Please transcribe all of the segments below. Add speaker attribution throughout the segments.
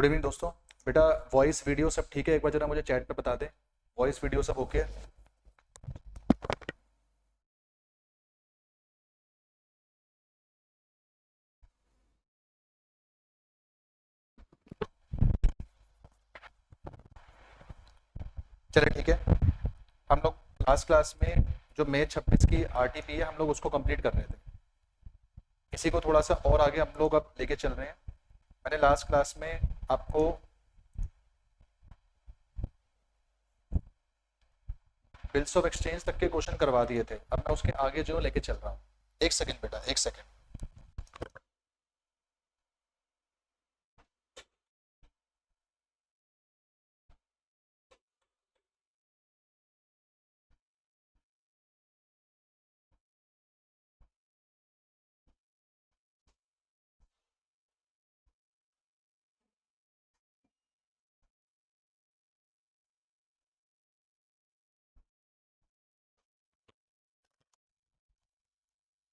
Speaker 1: Good evening दोस्तों। बेटा voice video सब ठीक है? एक बार जरा मुझे चैट पे बता दें, वॉइस वीडियो सब ओके है? चलिए ठीक है। हम लोग लास्ट क्लास में जो मई 26 की आरटीपी है हम लोग उसको कंप्लीट कर रहे थे। इसी को थोड़ा सा और आगे हम लोग अब लेके चल रहे हैं। मैंने लास्ट क्लास में आपको बिल्स ऑफ एक्सचेंज तक के क्वेश्चन करवा दिए थे, अब मैं उसके आगे जो लेके चल रहा हूँ। एक सेकेंड बेटा, एक सेकेंड।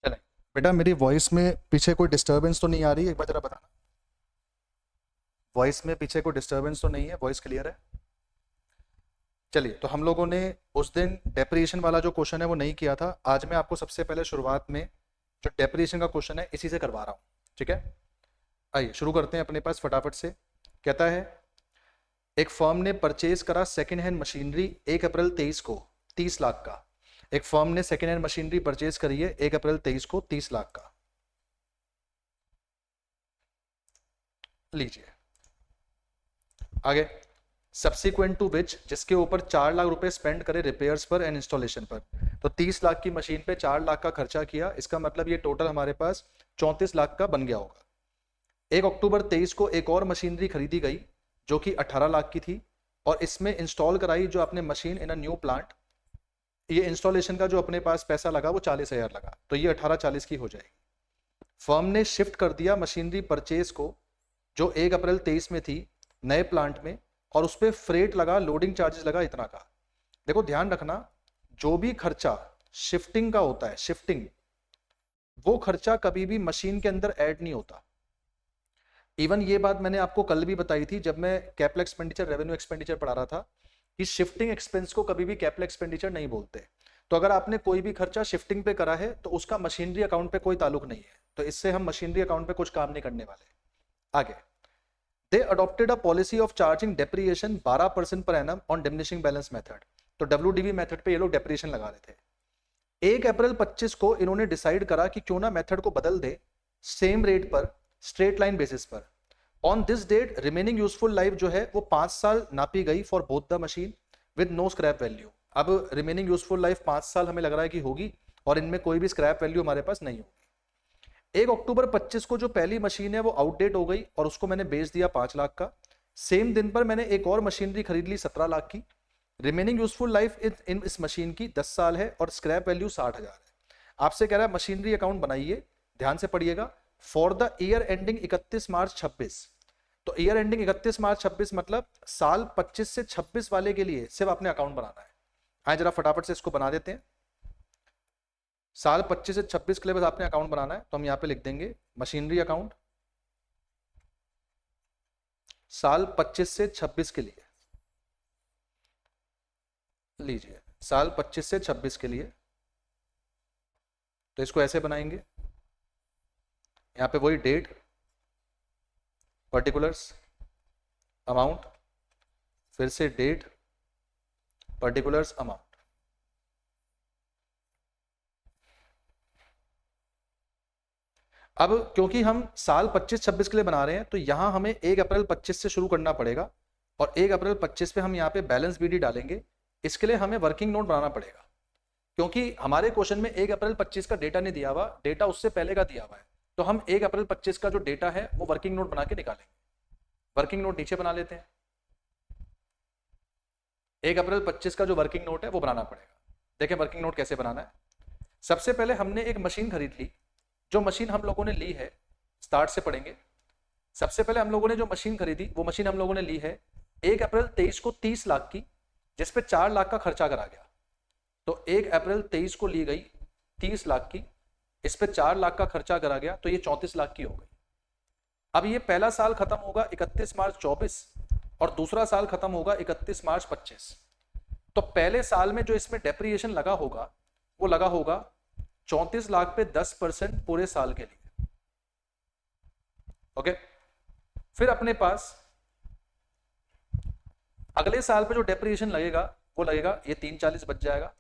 Speaker 1: चलें बेटा, मेरी वॉइस में पीछे कोई डिस्टर्बेंस तो नहीं आ रही है? एक बार जरा बताना, वॉइस में पीछे कोई डिस्टर्बेंस तो नहीं है? वॉइस क्लियर है? चलिए, तो हम लोगों ने उस दिन डेप्रिएशन वाला जो क्वेश्चन है वो नहीं किया था। आज मैं आपको सबसे पहले शुरुआत में जो डेप्रिएशन का क्वेश्चन है इसी से करवा रहा हूँ, ठीक है? आइए शुरू करते हैं अपने पास फटाफट से। कहता है एक फर्म ने परचेज करा सेकेंड हैंड मशीनरी 1 अप्रैल 23 को 30 लाख का। एक फर्म ने सेकेंड हैंड मशीनरी परचेज करी है 1 अप्रैल 23 को 30 लाख का। लीजिए आगे। सब्सिक्वेंट टू विच, जिसके ऊपर 4 लाख रुपए स्पेंड करे रिपेयर्स पर एंड इंस्टॉलेशन पर। तो 30 लाख की मशीन पे 4 लाख का खर्चा किया, इसका मतलब ये टोटल हमारे पास 34 लाख का बन गया होगा। 1 अक्टूबर 23 को एक और मशीनरी खरीदी गई जो कि 18 लाख की थी और इसमें इंस्टॉल कराई जो आपने machine in a new plant. ये इंस्टॉलेशन का जो अपने पास पैसा लगा वो 40,000 लगा, तो ये 1840 की हो जाएगी। फर्म ने शिफ्ट कर दिया मशीनरी परचेज को जो 1 अप्रैल 23 में थी नए प्लांट में, और उस पर फ्रेट लगा, लोडिंग चार्जेस लगा इतना का। देखो ध्यान रखना, जो भी खर्चा शिफ्टिंग का होता है, शिफ्टिंग, वो खर्चा कभी भी मशीन के अंदर ऐड नहीं होता। इवन ये बात मैंने आपको कल भी बताई थी जब मैं कैपिटल एक्सपेंडिचर रेवेन्यू एक्सपेंडिचर पढ़ा रहा था कि शिफ्टिंग एक्सपेंस को कभी भी कैपिटल एक्सपेंडिचर नहीं बोलते। तो अगर आपने कोई भी खर्चा शिफ्टिंग पे करा है तो उसका मशीनरी अकाउंट पे कोई ताल्लुक नहीं है, तो इससे हम मशीनरी अकाउंट पे कुछ काम नहीं करने वाले। आगे, they adopted a policy of charging depreciation 12% per annum on diminishing balance method. तो WDV मेथड पे ये लोग डेप्रिएशन लगा रहे थे। 1 अप्रैल 25 को इन्होंने डिसाइड करा कि क्यों ना मेथड को बदल दे सेम रेट पर, स्ट्रेट लाइन बेसिस पर। On this date remaining useful life जो है वो 5 साल नापी गई for both the machine with no scrap value. अब रिमेनिंग यूजफुल लाइफ 5 साल हमें लग रहा है कि होगी और इनमें कोई भी स्क्रैप वैल्यू हमारे पास नहीं होगी। 1 अक्टूबर 25 को जो पहली मशीन है वो आउटडेट हो गई और उसको मैंने बेच दिया 5 लाख का। सेम दिन पर मैंने एक और मशीनरी खरीद ली 17 लाख की। रिमेनिंग यूजफुल लाइफ इन इस मशीन की 10 साल है और स्क्रैप वैल्यू 60,000 है। आपसे कह रहा है मशीनरी अकाउंट बनाइए, ध्यान से पढ़िएगा, फॉर द ईयर एंडिंग 31 मार्च 26। तो ईयर एंडिंग 31 मार्च 26 मतलब साल 25 से 26 वाले के लिए सिर्फ आपने अकाउंट बनाना है। आए जरा फटाफट से इसको बना देते हैं। साल 25 से 26 के लिए बस आपने अकाउंट बनाना है, तो हम यहाँ पे लिख देंगे मशीनरी अकाउंट साल 25 से 26 के लिए। लीजिए साल 25 से 26 के लिए, तो इसको ऐसे बनाएंगे, यहाँ पे वही डेट, पर्टिकुलर्स, अमाउंट, फिर से डेट, पर्टिकुलर्स, अमाउंट। अब क्योंकि हम साल 25-26 के लिए बना रहे हैं तो यहां हमें 1 अप्रैल 25 से शुरू करना पड़ेगा और 1 अप्रैल 25 पे हम यहाँ पे बैलेंस बीडी डालेंगे। इसके लिए हमें वर्किंग नोट बनाना पड़ेगा क्योंकि हमारे क्वेश्चन में 1 अप्रैल 25 का डेटा नहीं दिया हुआ, डेटा उससे पहले का दिया हुआ है। तो हम 1 अप्रैल 25 का जो डेटा है वो वर्किंग नोट बना के निकालेंगे। वर्किंग नोट नीचे बना लेते हैं। 1 अप्रैल 25 का जो वर्किंग नोट है वो बनाना पड़ेगा। देखें वर्किंग नोट कैसे बनाना है। सबसे पहले हमने एक मशीन खरीद ली, जो मशीन हम लोगों ने ली है, स्टार्ट से पढ़ेंगे। सबसे पहले हम लोगों ने जो मशीन खरीदी वो मशीन हम लोगों ने ली है 1 अप्रैल 23 को 30 लाख की, जिसपे 4 लाख का खर्चा करा गया। तो 1 अप्रैल 23 को ली गई 30 लाख की, इस पे 4 लाख का खर्चा करा गया, तो ये 34 लाख की हो गई। अब ये पहला साल खत्म होगा 31 मार्च 24 और दूसरा साल खत्म होगा 31 मार्च 25। तो पहले साल में जो इसमें डेप्रिसिएशन लगा होगा वो लगा होगा 34 लाख पे 10% पूरे साल के लिए। ओके, फिर अपने पास अगले साल पे जो डेप्रिसिएशन लगेगा वो लगेगा, ये 340 बच जाएगा।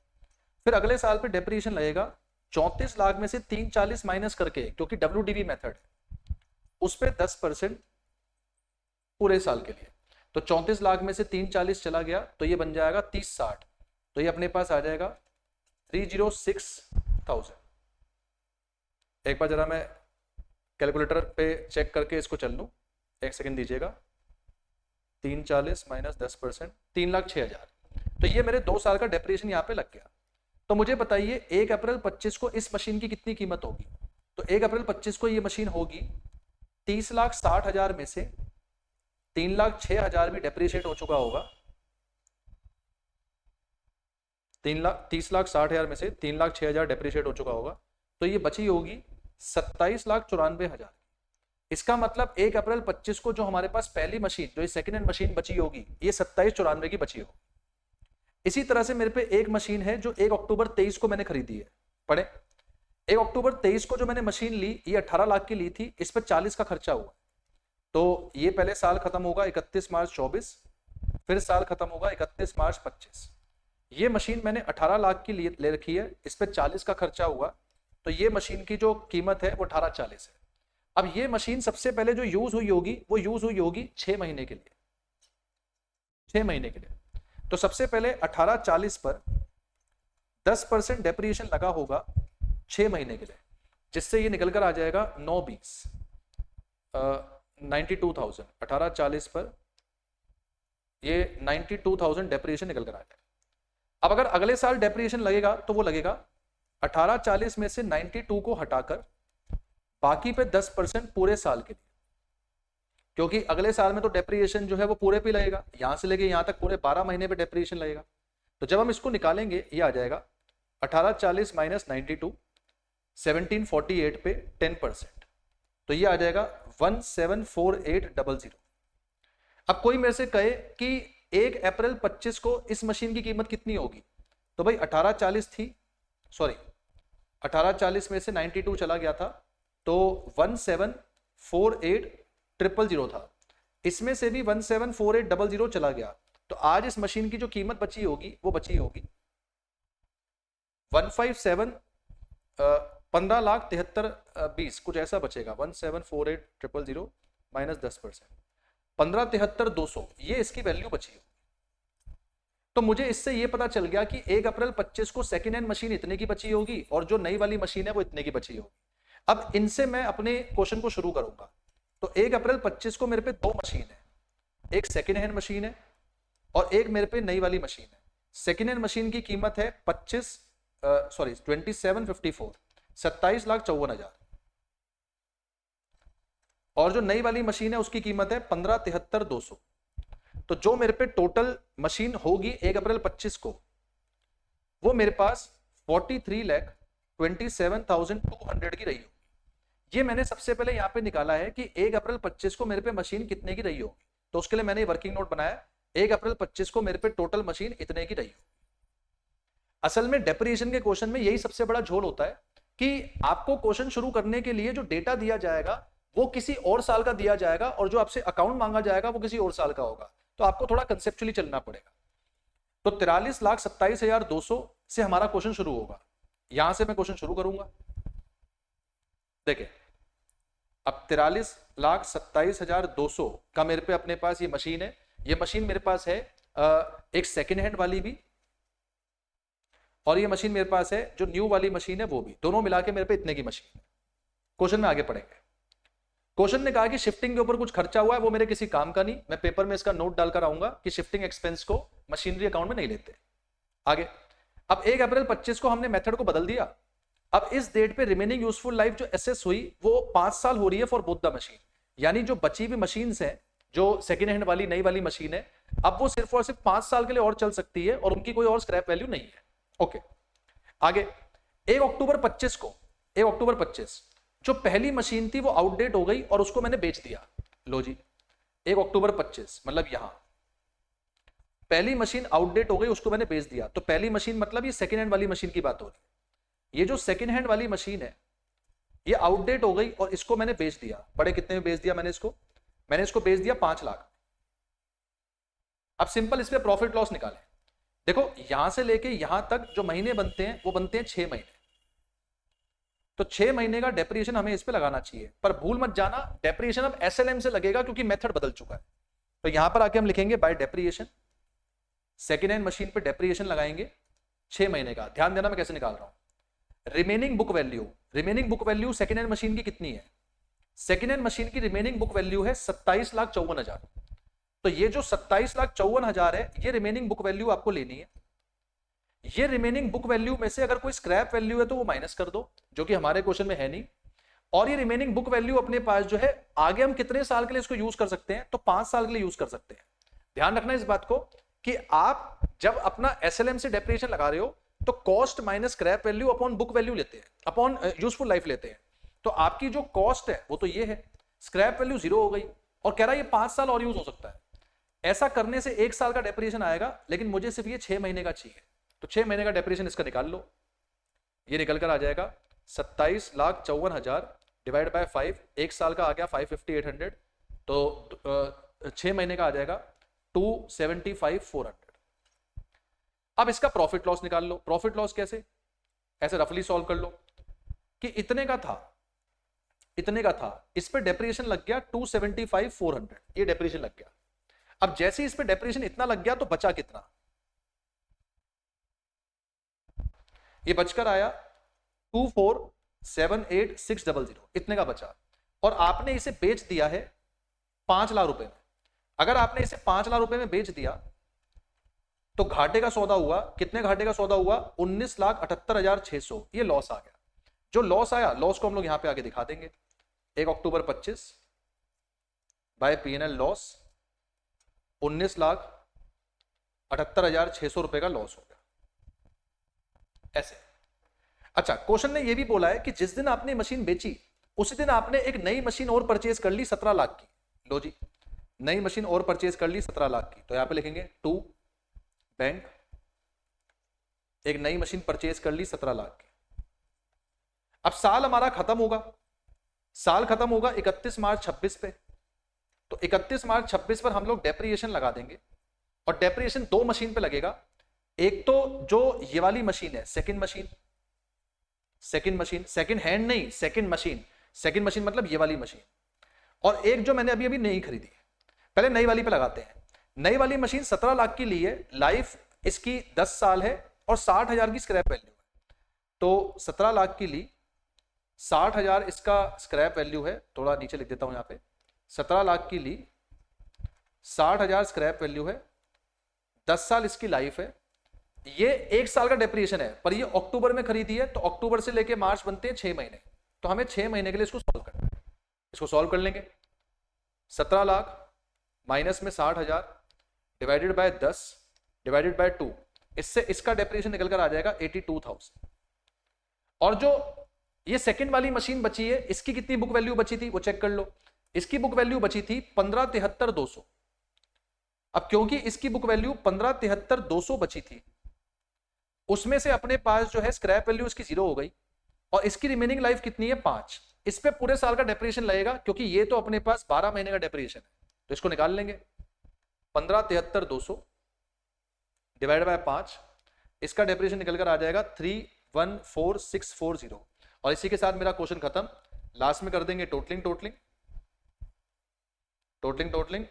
Speaker 1: फिर अगले साल पे डेप्रिसिएशन लगेगा 34 लाख में से 340 माइनस करके, क्योंकि WDV मेथड उस पे 10% पूरे साल के लिए। तो 34 लाख में से 340 चला गया तो ये बन जाएगा 3060, तो ये अपने पास आ जाएगा 306,000। एक बार जरा मैं कैलकुलेटर पे चेक करके इसको चल लूं, एक सेकंड दीजिएगा। 340 माइनस 10%, 3,06,000। तो ये मेरे 2 साल का डेप्रिसिएशन यहाँ पे लग गया। तो मुझे बताइए 1 अप्रैल 25 को इस मशीन की कितनी कीमत होगी? तो 1 अप्रैल 25 को ये मशीन होगी 30,60,000 में से 3,06,000 भी डेप्रिशिएट हो चुका होगा। 30,60,000 में से 3,06,000 डेप्रिशिएट हो चुका होगा, तो ये बची होगी 27,94,000। इसका मतलब 1 अप्रैल 25 को जो हमारे पास पहली मशीन, जो ये सेकेंड हैंड मशीन बची होगी, ये 27,94 की बची होगी। इसी तरह से मेरे पे एक मशीन है जो 1 अक्टूबर 23 को मैंने खरीदी है। पढ़े, 1 अक्टूबर 23 को जो मैंने मशीन ली, ये 18 लाख की ली थी, इस पर 40 का खर्चा हुआ। तो ये पहले साल खत्म होगा 31 मार्च 24, फिर साल खत्म होगा 31 मार्च 25। ये मशीन मैंने 18 लाख की ले रखी है, इस पर 40 का खर्चा हुआ, तो ये मशीन की जो कीमत है वो 1840 है। अब ये मशीन सबसे पहले जो यूज हुई होगी वो यूज हुई होगी 6 महीने के लिए, 6 महीने के लिए। तो सबसे पहले 1840 पर 10% डेप्रिसिएशन लगा होगा 6 महीने के लिए, जिससे ये निकल कर आ जाएगा 920 92,000। 1840 पर ये 92,000 डेप्रिसिएशन निकल कर आ जाएगा। अब अगर अगले साल डेप्रिसिएशन लगेगा तो वो लगेगा 1840 में से 92 को हटाकर बाकी पे 10% पूरे साल के लिए, क्योंकि अगले साल में तो डेप्रिसिएशन जो है वो पूरे पे लगेगा, यहां से लेके यहां तक पूरे 12 महीने पे डेप्रिसिएशन लगेगा। तो जब हम इसको निकालेंगे ये आ जाएगा 1840 माइनस 92, 1748 पे 10%, तो ये आ जाएगा 174800। अब कोई मेरे से कहे कि 1 अप्रैल 25 को इस मशीन की कीमत कितनी होगी, तो भाई 1840 थी, सॉरी 1840 में से 92 चला गया था, तो 174800 था, इसमें से भी 174800 चला गया, तो आज इस मशीन की जो कीमत बची होगी वो बची होगी 157 15,73,20 कुछ ऐसा बचेगा। 174800 माइनस 10%, 15,73,200, ये इसकी वैल्यू बची होगी। तो मुझे इससे ये पता चल गया कि 1 अप्रैल 25 को सेकेंड हैंड मशीन इतने की बची होगी और जो नई वाली मशीन है वो इतने की बची होगी। अब इनसे मैं अपने क्वेश्चन को शुरू करूंगा। तो 1 अप्रैल 25 को मेरे पे 2 मशीन है, एक सेकेंड हैंड मशीन है और एक मेरे पे नई वाली मशीन है। सेकेंड हैंड मशीन की कीमत है 2754, 27,54,000, और जो नई वाली मशीन है उसकी कीमत है 15,73,200। तो जो मेरे पे टोटल मशीन होगी 1 अप्रैल 25 को, वो मेरे पास 43,27,200 की रही होगी। ये मैंने सबसे पहले यहाँ पे निकाला है कि 1 अप्रैल 25 को मेरे पे मशीन कितने की रही होगी, तो उसके लिए मैंने वर्किंग नोट बनाया। 1 अप्रैल 25 को मेरे पे टोटल मशीन इतने की रही होगी। असल में डेप्रिसिएशन के क्वेश्चन में यही सबसे बड़ा झोल होता है कि आपको क्वेश्चन शुरू करने के लिए जो डेटा दिया जाएगा वो किसी और साल का दिया जाएगा और जो आपसे अकाउंट मांगा जाएगा वो किसी और साल का होगा, तो आपको थोड़ा कंसेप्चुअली चलना पड़ेगा। तो 43,27,200 से हमारा क्वेश्चन शुरू होगा। यहां से मैं क्वेश्चन शुरू करूंगा। देखिए, अब 43,27,200 का मेरे पे अपने पास ये मशीन है। ये मशीन मेरे पास है एक सेकेंड हैंड वाली भी, और ये मशीन मेरे पास है जो न्यू वाली मशीन है वो भी, दोनों मिला के मेरे पे इतने की मशीन है। क्वेश्चन में आगे पढ़ेंगे। क्वेश्चन ने कहा कि शिफ्टिंग के ऊपर कुछ खर्चा हुआ है, वो मेरे किसी काम का नहीं, मैं पेपर में इसका नोट डालकर आऊंगा कि शिफ्टिंग एक्सपेंस को मशीनरी अकाउंट में नहीं लेते। आगे, अब 1 अप्रैल 25 को हमने मेथड को बदल दिया। अब इस डेट पे रिमेनिंग यूजफुल लाइफ जो एसेस हुई वो 5 साल हो रही है फॉर बोथ द मशीन, यानी जो बची हुई मशीन है, जो सेकेंड हैंड वाली नई वाली मशीन है, अब वो सिर्फ और सिर्फ 5 साल के लिए और चल सकती है और उनकी कोई और स्क्रैप वैल्यू नहीं है। ओके, आगे 1 अक्टूबर 25 को 1 अक्टूबर 25 जो पहली मशीन थी वो आउटडेट हो गई और उसको मैंने बेच दिया। लो जी 1 अक्टूबर 25, मतलब यहां पहली मशीन आउटडेट हो गई, उसको मैंने बेच दिया। तो पहली मशीन मतलब ये सेकेंड हैंड वाली मशीन की बात हो रही है। ये जो सेकेंड हैंड वाली मशीन है ये आउटडेट हो गई और इसको मैंने बेच दिया। बड़े कितने में बेच दिया मैंने इसको बेच दिया 5 लाख। अब सिंपल इस पे प्रॉफिट लॉस निकालें। देखो यहां से लेके यहां तक जो महीने बनते हैं वो बनते हैं 6 महीने। तो 6 महीने का डेप्रिएशन हमें इस पे लगाना चाहिए, पर भूल मत जाना डेप्रिएशन अब एसएलएम से लगेगा क्योंकि मेथड बदल चुका है। तो यहां पर आके हम लिखेंगे बाय डेप्रिएशन, सेकेंड हैंड मशीन पे डेप्रिएशन लगाएंगे 6 महीने का। ध्यान देना मैं कैसे निकाल रहा हूं। Remaining book value second hand machine की कितनी है? सेकेंड हैंड मशीन की रिमेनिंग बुक वैल्यू है 27,54,000। तो ये जो 27,54,000 है ये रिमेनिंग बुक वैल्यू आपको लेनी है। ये रिमेनिंग बुक वैल्यू में से अगर कोई स्क्रैप वैल्यू है तो वो माइनस कर दो, जो कि हमारे क्वेश्चन में है नहीं। और ये रिमेनिंग बुक वैल्यू अपने पास जो है आगे हम कितने साल के लिए इसको यूज कर सकते हैं? तो 5 साल के लिए यूज कर सकते हैं। ध्यान रखना इस बात को कि आप जब अपना एसएलएम से डेप्रिएशन लगा रहे हो तो cost minus scrap value upon book value लेते हैं, अपॉन यूजफुल लाइफ लेते हैं। तो आपकी जो कॉस्ट है वो तो ये है, स्क्रैप वैल्यू 0 हो गई और कह रहा है ये 5 साल और यूज हो सकता है। ऐसा करने से 1 साल का डेप्रिएशन आएगा, लेकिन मुझे सिर्फ ये 6 महीने का चाहिए। तो 6 महीने का डेप्रिएशन इसका निकाल लो, ये निकल कर आ जाएगा 27,54,000 डिवाइड बाय 5। 1 साल का आ गया 550,800, तो 6 महीने का आ जाएगा 275,400। अब इसका प्रॉफिट लॉस निकाल लो। प्रॉफिट लॉस कैसे? ऐसे रफली सॉल्व कर लो कि इतने का था, इस पे डेप्रिएशन लग गया 275,400, ये डेप्रिएशन लग गया। अब जैसे इस पे डेप्रिएशन इतना लग गया तो बचा कितना? ये बचकर आया 24,78,600, इतने का बचा। और आपने इसे बेच दिया है 5 लाख रुपए में। अगर आपने इसे 5 लाख रुपए में बेच दिया तो घाटे का सौदा हुआ। कितने घाटे का सौदा हुआ? 19,78,600। ये लॉस आ गया। जो लॉस आया, लॉस को हम लोग यहां पे आगे दिखा देंगे। 1 अक्टूबर 25 बाय P&L लॉस 19,78,600 रुपए का लॉस हो गया। ऐसे। अच्छा, क्वेश्चन ने यह भी बोला है कि जिस दिन आपने मशीन बेची उसी दिन आपने एक नई मशीन और परचेज कर ली 17 लाख की। लो जी, नई मशीन और परचेज कर ली 17 लाख की। तो यहां पे लिखेंगे टू बैंक, एक नई मशीन परचेज कर ली 17 लाख की। अब साल हमारा खत्म होगा, 31 मार्च 26 पे। तो 31 मार्च 26 पर हम लोग डेप्रिएशन लगा देंगे और डेप्रिएशन 2 मशीन पे लगेगा। एक तो जो ये वाली मशीन है सेकंड मशीन, सेकंड हैंड नहीं, सेकंड मशीन मतलब ये वाली मशीन। और एक जो मैंने अभी नहीं खरीदी। पहले नई वाली पे लगाते हैं। नई वाली मशीन 17 लाख की ली है, लाइफ इसकी 10 साल है और 60,000 की स्क्रैप वैल्यू है। तो 17 लाख की ली, 60,000 इसका स्क्रैप वैल्यू है। थोड़ा नीचे लिख देता हूं यहां पे। 17 लाख की ली, 60,000 स्क्रैप वैल्यू है, 10 साल इसकी लाइफ है। ये 1 साल का डेप्रिएशन है, पर ये अक्टूबर में खरीदी है तो अक्टूबर से लेके मार्च बनते हैं 6 महीने। तो हमें 6 महीने के लिए इसको सॉल्व करना है। इसको सॉल्व कर लेंगे। 17 लाख माइनस में 60,000 डिवाइडेड बाय 10 डिवाइडेड बाय 2, इससे इसका डेप्रिएशन निकल कर आ जाएगा 82,000। और जो ये सेकंड वाली मशीन बची है, इसकी कितनी बुक वैल्यू बची थी वो चेक कर लो। इसकी बुक वैल्यू बची थी 15,73,200। अब क्योंकि इसकी बुक वैल्यू 15,73,200 बची थी, उसमें से अपने पास जो है स्क्रैप वैल्यू इसकी 0 हो गई और इसकी रिमेनिंग लाइफ कितनी है? 5। इस पे पूरे साल का डेप्रिएशन लगेगा क्योंकि ये तो अपने पास 12 महीने का डेप्रिएशन है। तो इसको निकाल लेंगे। 15,73,200 डिवाइड बाय 5, इसका डेप्रिएशन निकल कर आ जाएगा 314,640। और इसी के साथ मेरा क्वेश्चन खत्म। लास्ट में कर देंगे टोटलिंग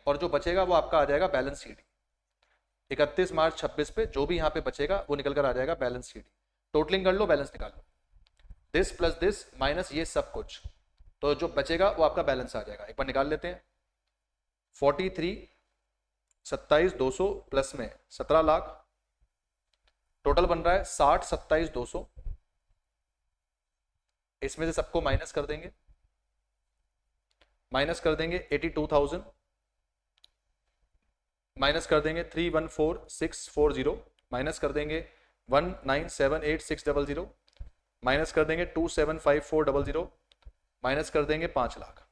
Speaker 1: और जो बचेगा वो आपका आ जाएगा बैलेंस शीट। 31 मार्च 26 पे जो भी यहाँ पे बचेगा वो निकल कर आ जाएगा बैलेंस शीट। टोटलिंग कर लो, बैलेंस निकाल लो। दिस प्लस दिस माइनस ये सब कुछ, तो जो बचेगा वो आपका बैलेंस आ जाएगा। एक बार निकाल लेते हैं। 27,200 प्लस में 17 लाख, टोटल बन रहा है 27,200। इसमें से सबको माइनस कर देंगे 82,000, माइनस कर देंगे 314,640, माइनस कर देंगे 197,8,600, माइनस कर देंगे 275,400, माइनस कर देंगे 5 लाख,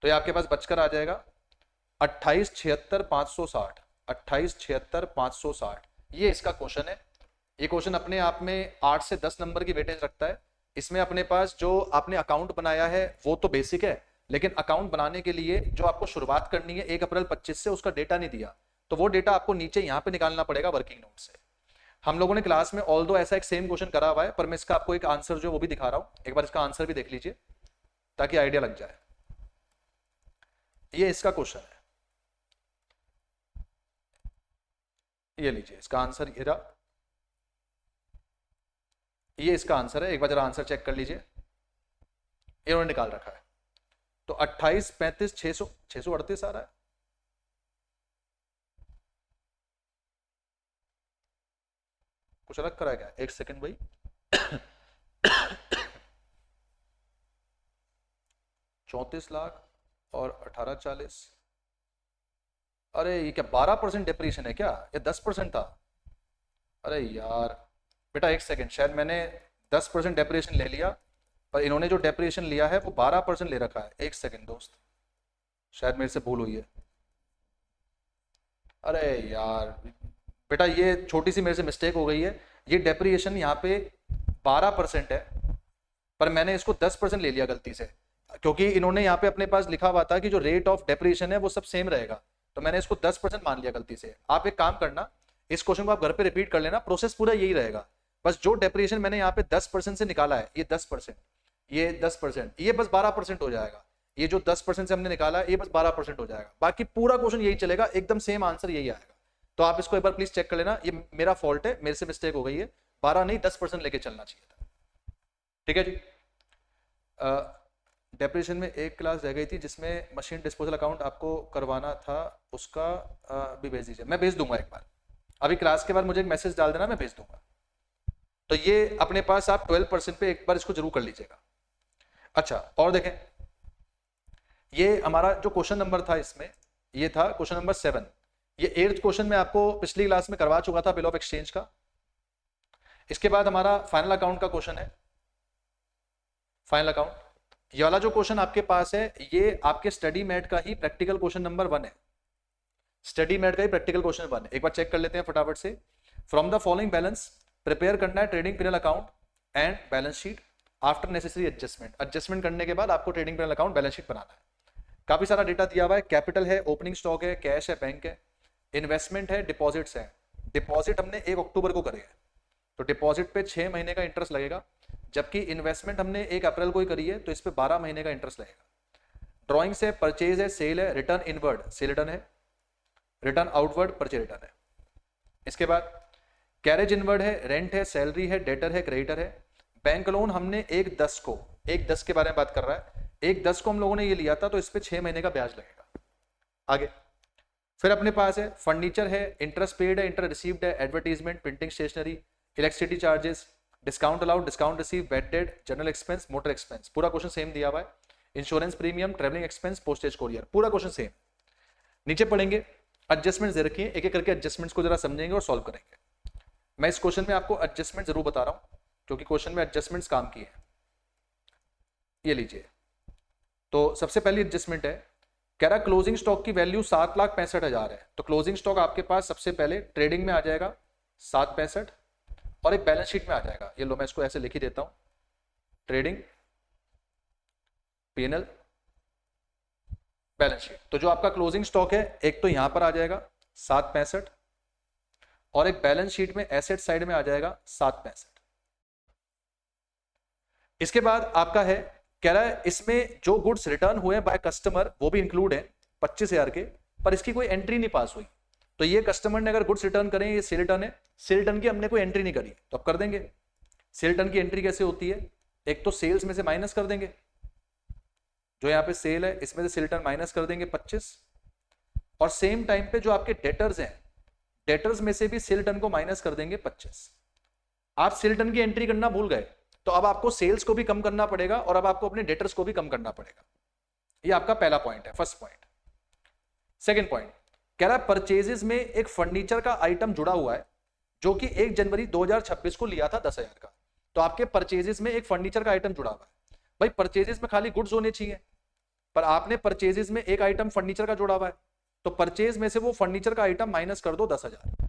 Speaker 1: तो ये आपके पास बचकर आ जाएगा 28,76,560, 28,76,560। ये इसका क्वेश्चन है। ये क्वेश्चन अपने आप में 8 से 10 नंबर की वेटेज रखता है। इसमें अपने पास जो आपने अकाउंट बनाया है वो तो बेसिक है, लेकिन अकाउंट बनाने के लिए जो आपको शुरुआत करनी है 1 अप्रैल 25 से, उसका डेटा नहीं दिया, तो वो डेटा आपको नीचे यहाँ पे निकालना पड़ेगा वर्किंग नोट से। हम लोगों ने क्लास में ऑल्दो ऐसा एक सेम क्वेश्चन करा हुआ है, पर मैं इसका आपको एक आंसर जो वो भी दिखा रहा हूँ, एक बार इसका आंसर भी देख लीजिए ताकि आइडिया लग जाए। ये इसका क्वेश्चन है, ये लीजिए इसका आंसर, ये इसका आंसर है। एक बार जरा आंसर चेक कर लीजिए, इन्होंने निकाल रखा है। तो 28, 35, 600, 638 आ रहा है। कुछ अलग करा क्या? एक सेकंड भाई। 34 लाख और 1840। अरे ये क्या 12% डिप्रीशन है क्या? ये 10% था। अरे यार बेटा एक सेकंड, शायद मैंने 10% डेप्रिएशन ले लिया, पर इन्होंने जो डेप्रिएशन लिया है वो 12% ले रखा है। एक सेकंड दोस्त, शायद मेरे से भूल हुई है। अरे यार बेटा ये छोटी सी मेरे से मिस्टेक हो गई है। ये डेप्रिएशन यहाँ पे 12% है, पर मैंने इसको 10% ले लिया गलती से, क्योंकि इन्होंने यहाँ पे अपने पास लिखा हुआ था कि जो रेट ऑफ डेप्रिएशन है वो सब सेम रहेगा, तो मैंने इसको 10% मान लिया गलती से। आप एक काम करना, इस क्वेश्चन को आप घर पे रिपीट कर लेना, प्रोसेस पूरा यही रहेगा। बस जो डेप्रिएशन मैंने यहाँ पे 10% से निकाला है, ये 10%, ये 10%, ये बस 12% हो जाएगा। ये जो 10% से हमने निकाला है ये बस 12% हो जाएगा। बाकी पूरा क्वेश्चन यही चलेगा, एकदम सेम आंसर यही आएगा। तो आप इसको एक बार प्लीज चेक कर लेना। ये मेरा फॉल्ट है, मेरे से मिस्टेक हो गई है, 12 नहीं 10% लेके चलना चाहिए था। ठीक है जी। डेप्रिएशन में एक क्लास रह गई थी जिसमें मशीन डिस्पोजल अकाउंट आपको करवाना था, उसका भी भेज दीजिए। मैं भेज दूंगा एक बार, अभी क्लास के बाद मुझे एक मैसेज डाल देना, मैं भेज दूंगा। तो ये अपने पास आप 12% पे एक बार इसको जरूर कर लीजिएगा। अच्छा और देखें, ये हमारा जो क्वेश्चन नंबर था इसमें, ये था क्वेश्चन नंबर 7। ये 8th क्वेश्चन में आपको पिछली क्लास में करवा चुका था बिल ऑफ एक्सचेंज का। इसके बाद हमारा फाइनल अकाउंट का क्वेश्चन है, फाइनल अकाउंट। ये वाला जो क्वेश्चन आपके पास है ये आपके स्टडी मैट का ही प्रैक्टिकल क्वेश्चन नंबर 1 है। स्टडी मैट का ही प्रैक्टिकल क्वेश्चन 1 है। एक बार चेक कर लेते हैं फटाफट से। From the following balance prepare करना है trading period account and balance sheet after necessary adjustment. Adjustment करने के बाद आपको trading period account balance sheet बनाना है। काफी सारा डेटा दिया हुआ है, कैपिटल है, ओपनिंग स्टॉक है, कैश है, बैंक है, इन्वेस्टमेंट है, डिपॉजिट्स है। डिपॉजिट हमने 1 अक्टूबर को करे है, तो डिपॉजिट पे 6 महीने का इंटरेस्ट लगेगा, जबकि इन्वेस्टमेंट हमने 1 अप्रैल को ही करी है, तो इस पे 12 महीने का इंटरेस्ट लगेगा। ड्रॉइंग्स है, परचेज है, सेल है, रिटर्न इनवर्ड सेल रिटर्न है, रिटर्न आउटवर्ड परचेज रिटर्न है। इसके बाद कैरेज इनवर्ड है, रेंट है, सैलरी है, डेटर है, क्रेडिटर है। बैंक लोन हमने 1/10 को, 1/10 के बारे में बात कर रहा है, 1/10 को हम लोगों ने ये लिया था, तो इस पे 6 महीने का ब्याज लगेगा। आगे फिर अपने पास है फर्नीचर है, इंटरेस्ट पेड है, इंटरेस्ट रिसीव्ड है, advertisement, printing stationery, electricity charges, discount allowed, discount receive, bad debt, general expense, motor expense. पूरा क्वेश्चन सेम दिया हुआ है। Insurance premium, travelling expense, postage courier, पूरा क्वेश्चन सेम। नीचे पढ़ेंगे, एडजस्टमेंट दे रखी है, एक एक करके एडजस्टमेंट्स को जरा समझेंगे और सॉल्व करेंगे। मैं इस क्वेश्चन में आपको एडजस्टमेंट जरूर बता रहा हूं, क्योंकि क्वेश्चन में एडजस्टमेंट्स काम की है। ये लीजिए, तो सबसे पहली एडजस्टमेंट है, कह रहा क्लोजिंग स्टॉक की वैल्यू 7,65,000 है, तो क्लोजिंग स्टॉक आपके पास सबसे पहले ट्रेडिंग में आ जाएगा 765 और एक बैलेंस शीट में आ जाएगा। ये लो मैं इसको ऐसे लिख ही देता हूं, ट्रेडिंग, पीएनएल, बैलेंस शीट। तो जो आपका क्लोजिंग स्टॉक है एक तो यहां पर आ जाएगा 765 और एक बैलेंस शीट में एसेट साइड में आ जाएगा 765। इसके बाद आपका है, कह रहा है इसमें जो गुड्स रिटर्न हुए बाय कस्टमर वो भी इंक्लूड है 25,000 के, पर इसकी कोई एंट्री नहीं पास हुई। तो ये कस्टमर ने अगर गुड्स रिटर्न करें, ये सेल रिटर्न है, सेल रिटर्न की हमने कोई एंट्री नहीं करी, तो अब कर देंगे। सेल रिटर्न की एंट्री कैसे होती है, एक तो सेल्स में से माइनस कर देंगे, जो यहाँ पे सेल है इसमें से सेल रिटर्न माइनस कर देंगे 25, और सेम टाइम पे जो आपके डेटर्स हैं, डेटर्स में से भी सेल रिटर्न को माइनस कर देंगे 25। आप सेल रिटर्न की एंट्री करना भूल गए, तो अब आपको सेल्स को भी कम करना पड़ेगा और अब आपको अपने डेटर्स को भी कम करना पड़ेगा। ये आपका पहला पॉइंट है, फर्स्ट पॉइंट। सेकंड पॉइंट कह रहा है परचेजेस में एक फर्नीचर का आइटम जुड़ा हुआ है जो कि 1 जनवरी 2026 को लिया था 10,000 का, तो आपके परचेजेस में एक फर्नीचर का आइटम जुड़ा हुआ है। भाई परचेजेस में खाली गुड्स होने चाहिए, पर आपने परचेजेस में एक आइटम फर्नीचर का जोड़ा हुआ है, तो परचेज में से वो फर्नीचर का आइटम माइनस कर दो 10,000,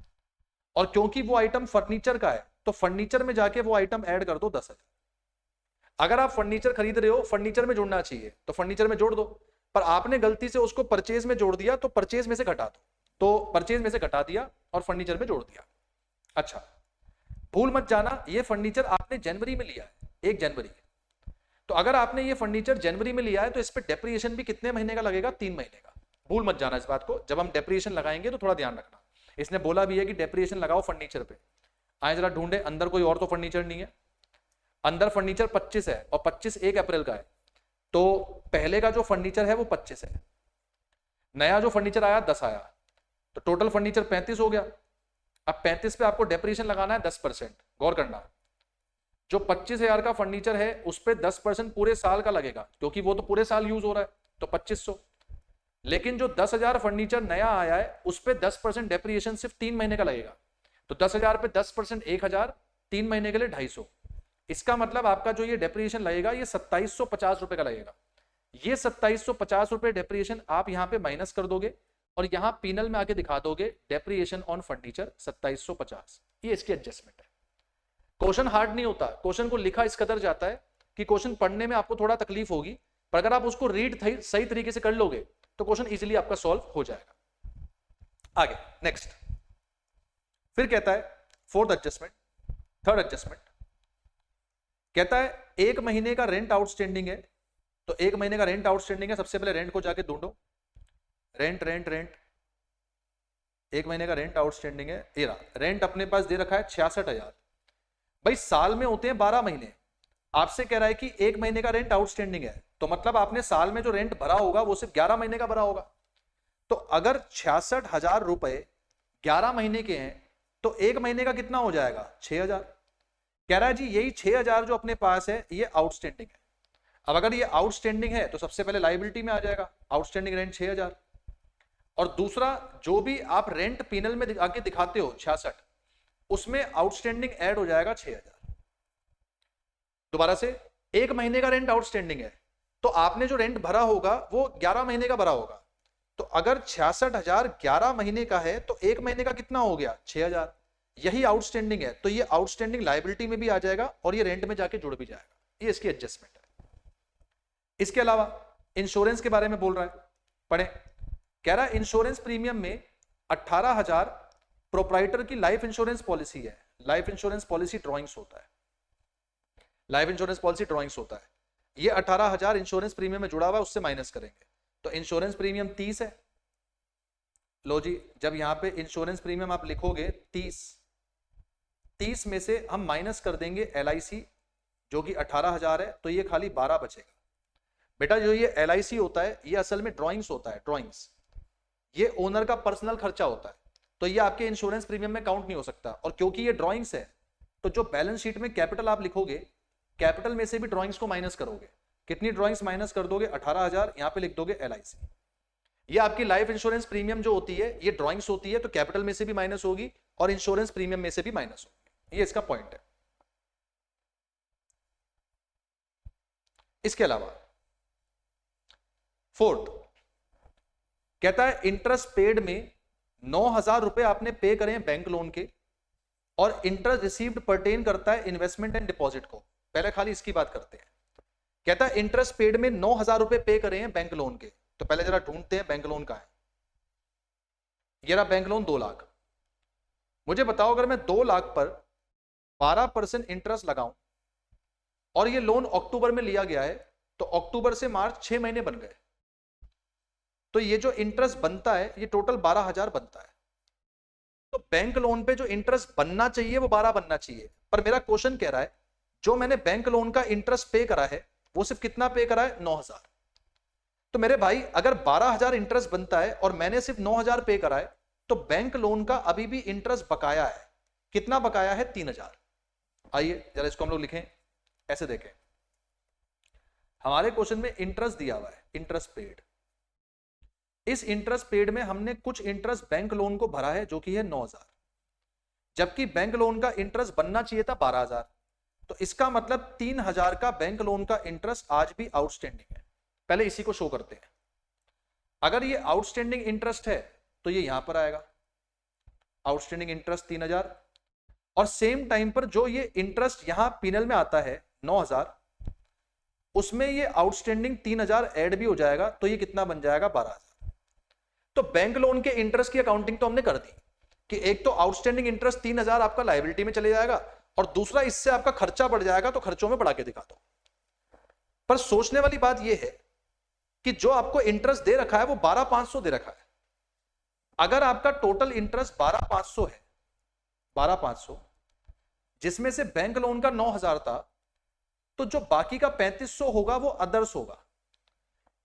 Speaker 1: और क्योंकि वो आइटम फर्नीचर का है तो फर्नीचर में जाके वो आइटम ऐड कर दो 10,000। अगर आप फर्नीचर खरीद रहे हो, फर्नीचर में जोड़ना चाहिए तो फर्नीचर में जोड़ दो, पर आपने गलती से उसको परचेज में जोड़ दिया तो परचेज में से घटा दो, तो परचेज में से घटा दिया और फर्नीचर में जोड़ दिया। अच्छा, भूल मत जाना ये फर्नीचर आपने जनवरी में लिया है, 1 जनवरी, तो अगर आपने ये फर्नीचर जनवरी में लिया है तो इस पर डेप्रिसिएशन भी कितने महीने का लगेगा? 3 महीने का। भूल मत जाना इस बात को, जब हम डेप्रिसिएशन लगाएंगे तो थोड़ा ध्यान रखना। इसने बोला भी है कि डेप्रिसिएशन लगाओ फर्नीचर पे। आए जरा ढूंढे, अंदर कोई और तो फर्नीचर नहीं है, अंदर फर्नीचर 25 है और 25 1 अप्रैल का है, तो पहले का जो फर्नीचर है वो 25 है, नया जो फर्नीचर आया 10 आया, तो टोटल फर्नीचर 35 हो गया। अब 35 पे आपको डेप्रिसिएशन लगाना है 10%। गौर करना, जो 25,000 का फर्नीचर है उस पर 10% पूरे साल का लगेगा, क्योंकि वो तो पूरे साल यूज हो रहा है, तो 2500। लेकिन जो 10,000 फर्नीचर नया आया है उस पर 10% डेप्रिसिएशन सिर्फ 3 महीने का लगेगा, तो 10,000 पे 10% 1,000, 3 महीने के लिए 250। इसका मतलब आपका जो ये डेप्रिसिएशन लगेगा ये 2750 रुपए का लगेगा। ये 2750 रुपए डेप्रिसिएशन आप यहाँ पे माइनस कर दोगे और यहाँ पीनल में आके दिखा दोगे डेप्रिसिएशन ऑन फर्नीचर 2750। ये इसकी एडजस्टमेंट है। क्वेश्चन हार्ड नहीं होता, क्वेश्चन को लिखा इस कदर जाता है कि क्वेश्चन पढ़ने में आपको थोड़ा तकलीफ होगी, पर अगर आप उसको रीड सही तरीके से कर लोगे तो क्वेश्चन इजीली आपका सॉल्व हो जाएगा। आगे नेक्स्ट, फिर कहता है फोर्थ एडजस्टमेंट, थर्ड एडजस्टमेंट कहता है 1 महीने का रेंट आउटस्टैंडिंग है, तो 1 महीने का रेंट आउटस्टैंडिंग है, सबसे पहले रेंट को जाके ढूंढो, रेंट रेंट रेंट, 1 महीने का रेंट आउटस्टैंडिंग है, ये रहा, रेंट अपने पास दे रखा है 66,000। भाई साल में होते हैं 12 महीने, आपसे कह रहा है कि 1 महीने का रेंट आउटस्टैंडिंग है, तो मतलब आपने साल में जो रेंट भरा होगा वो सिर्फ 11 महीने का भरा होगा। तो अगर 66,000 रुपए 11 महीने के हैं तो 1 महीने का कितना हो जाएगा? 6,000। कह रहा है जी यही 6,000 जो अपने पास है ये आउटस्टैंडिंग है। अब अगर ये आउटस्टैंडिंग है तो सबसे पहले लायबिलिटी में आ जाएगा आउटस्टैंडिंग रेंट 6,000, और दूसरा जो भी आप रेंट पीनल में आके दिखाते हो 66, उसमें आउटस्टैंडिंग ऐड हो जाएगा 6,000। दोबारा से, 1 महीने का रेंट आउटस्टैंडिंग है तो आपने जो रेंट भरा होगा वो 11 महीने का भरा होगा, तो अगर 66,000 11 महीने का है तो 1 महीने का कितना हो गया? 6,000। यही आउटस्टैंडिंग है, तो ये आउटस्टैंडिंग लायबिलिटी में भी आ जाएगा और ये रेंट में जाके जुड़ भी जाएगा। ये इसकी एडजस्टमेंट है। इसके अलावा इंश्योरेंस के बारे में बोल रहा है, पढ़े। कह रहा है इंश्योरेंस प्रीमियम में 18,000 प्रोप्राइटर की लाइफ इंश्योरेंस पॉलिसी है। लाइफ इंश्योरेंस पॉलिसी ड्रॉइंग्स होता है, लाइफ इंश्योरेंस पॉलिसी ड्रॉइंग्स होता है। ये 18,000 इंश्योरेंस प्रीमियम में जुड़ा हुआ है, उससे माइनस करेंगे तो इंश्योरेंस प्रीमियम 30 है। लो जी, जब यहां पे इंश्योरेंस प्रीमियम आप लिखोगे 30 में से हम माइनस कर देंगे LIC जो कि 18,000 है, तो ये खाली 12 बचेगा। बेटा जो ये LIC होता है ये असल में ड्रॉइंग्स होता है, ड्रॉइंग्स, ये ओनर का पर्सनल खर्चा होता है, तो ये आपके इंश्योरेंस प्रीमियम में काउंट नहीं हो सकता। और क्योंकि ये ड्रॉइंग्स है तो जो बैलेंस शीट में कैपिटल आप लिखोगे, कैपिटल में से भी ड्रॉइंग्स को माइनस करोगे। कितनी ड्रॉइंग्स माइनस कर दोगे? 18,000, यहां पे लिख दोगे LIC। ये आपकी लाइफ इंश्योरेंस प्रीमियम जो होती है ये ड्रॉइंग्स होती है, तो कैपिटल में से भी माइनस होगी और इंश्योरेंस प्रीमियम में से भी माइनस होगी। ये इसका पॉइंट है। इसके अलावा फोर्थ कहता है इंटरेस्ट पेड में 9,000 रुपए आपने पे करे हैं बैंक लोन के, और इंटरेस्ट रिसीव्ड पर्टेन करता है इन्वेस्टमेंट एंड डिपॉजिट को। पहले खाली इसकी बात करते हैं। कहता है इंटरेस्ट पेड में 9,000 रुपए पे करे हैं बैंक लोन के, तो पहले जरा ढूंढते हैं बैंक लोन का है। ये रहा बैंक लोन 2 लाख। मुझे बताओ अगर मैं 2 लाख पर 12% इंटरेस्ट लगाऊं और ये लोन अक्टूबर में लिया गया है, तो अक्टूबर से मार्च 6 महीने बन गए, तो ये जो इंटरेस्ट बनता है ये टोटल 12,000 बनता है। तो बैंक लोन पे जो इंटरेस्ट बनना चाहिए वो 12 बनना चाहिए, पर मेरा क्वेश्चन कह रहा है जो मैंने बैंक लोन का इंटरेस्ट पे करा है वो सिर्फ कितना पे करा है? 9,000। तो मेरे भाई अगर 12,000 इंटरेस्ट बनता है और मैंने सिर्फ 9,000 पे करा है, तो बैंक लोन का अभी भी इंटरेस्ट बकाया है। कितना बकाया है? 3,000। आइए जरा इसको हम लोग लिखें, ऐसे देखें। हमारे क्वेश्चन में इंटरेस्ट दिया हुआ है, इंटरेस्ट पेड। इस इंटरेस्ट पेड में हमने कुछ इंटरेस्ट बैंक लोन को भरा है जो कि है 9,000, जबकि बैंक लोन का इंटरेस्ट बनना चाहिए था 12,000। तो इसका मतलब 3,000 का बैंक लोन का इंटरेस्ट आज भी आउटस्टैंडिंग है। पहले इसी को शो करते हैं। अगर ये आउटस्टैंडिंग इंटरेस्ट है तो ये यहां पर आएगा, आउटस्टैंडिंग इंटरेस्ट 3,000, और सेम टाइम पर जो ये इंटरेस्ट यहां पीनल में आता है 9,000, उसमें ये आउटस्टैंडिंग 3,000 ऐड भी हो जाएगा, तो ये कितना बन जाएगा 12,000। तो बैंक लोन के इंटरेस्ट की अकाउंटिंग तो हमने कर दी कि एक तो आउटस्टैंडिंग इंटरेस्ट 3,000 आपका लायबिलिटी में चले जाएगा, और दूसरा इससे आपका खर्चा बढ़ जाएगा, तो खर्चों में बढ़ा के दिखा दो। पर सोचने वाली बात यह है कि जो आपको इंटरेस्ट दे रखा है वो 12,500 दे रखा है। अगर आपका टोटल इंटरेस्ट 12,500 है, 12,500 जिसमें से बैंक लोन का 9,000 था, तो जो बाकी का 3,500 होगा वो अदर्स होगा।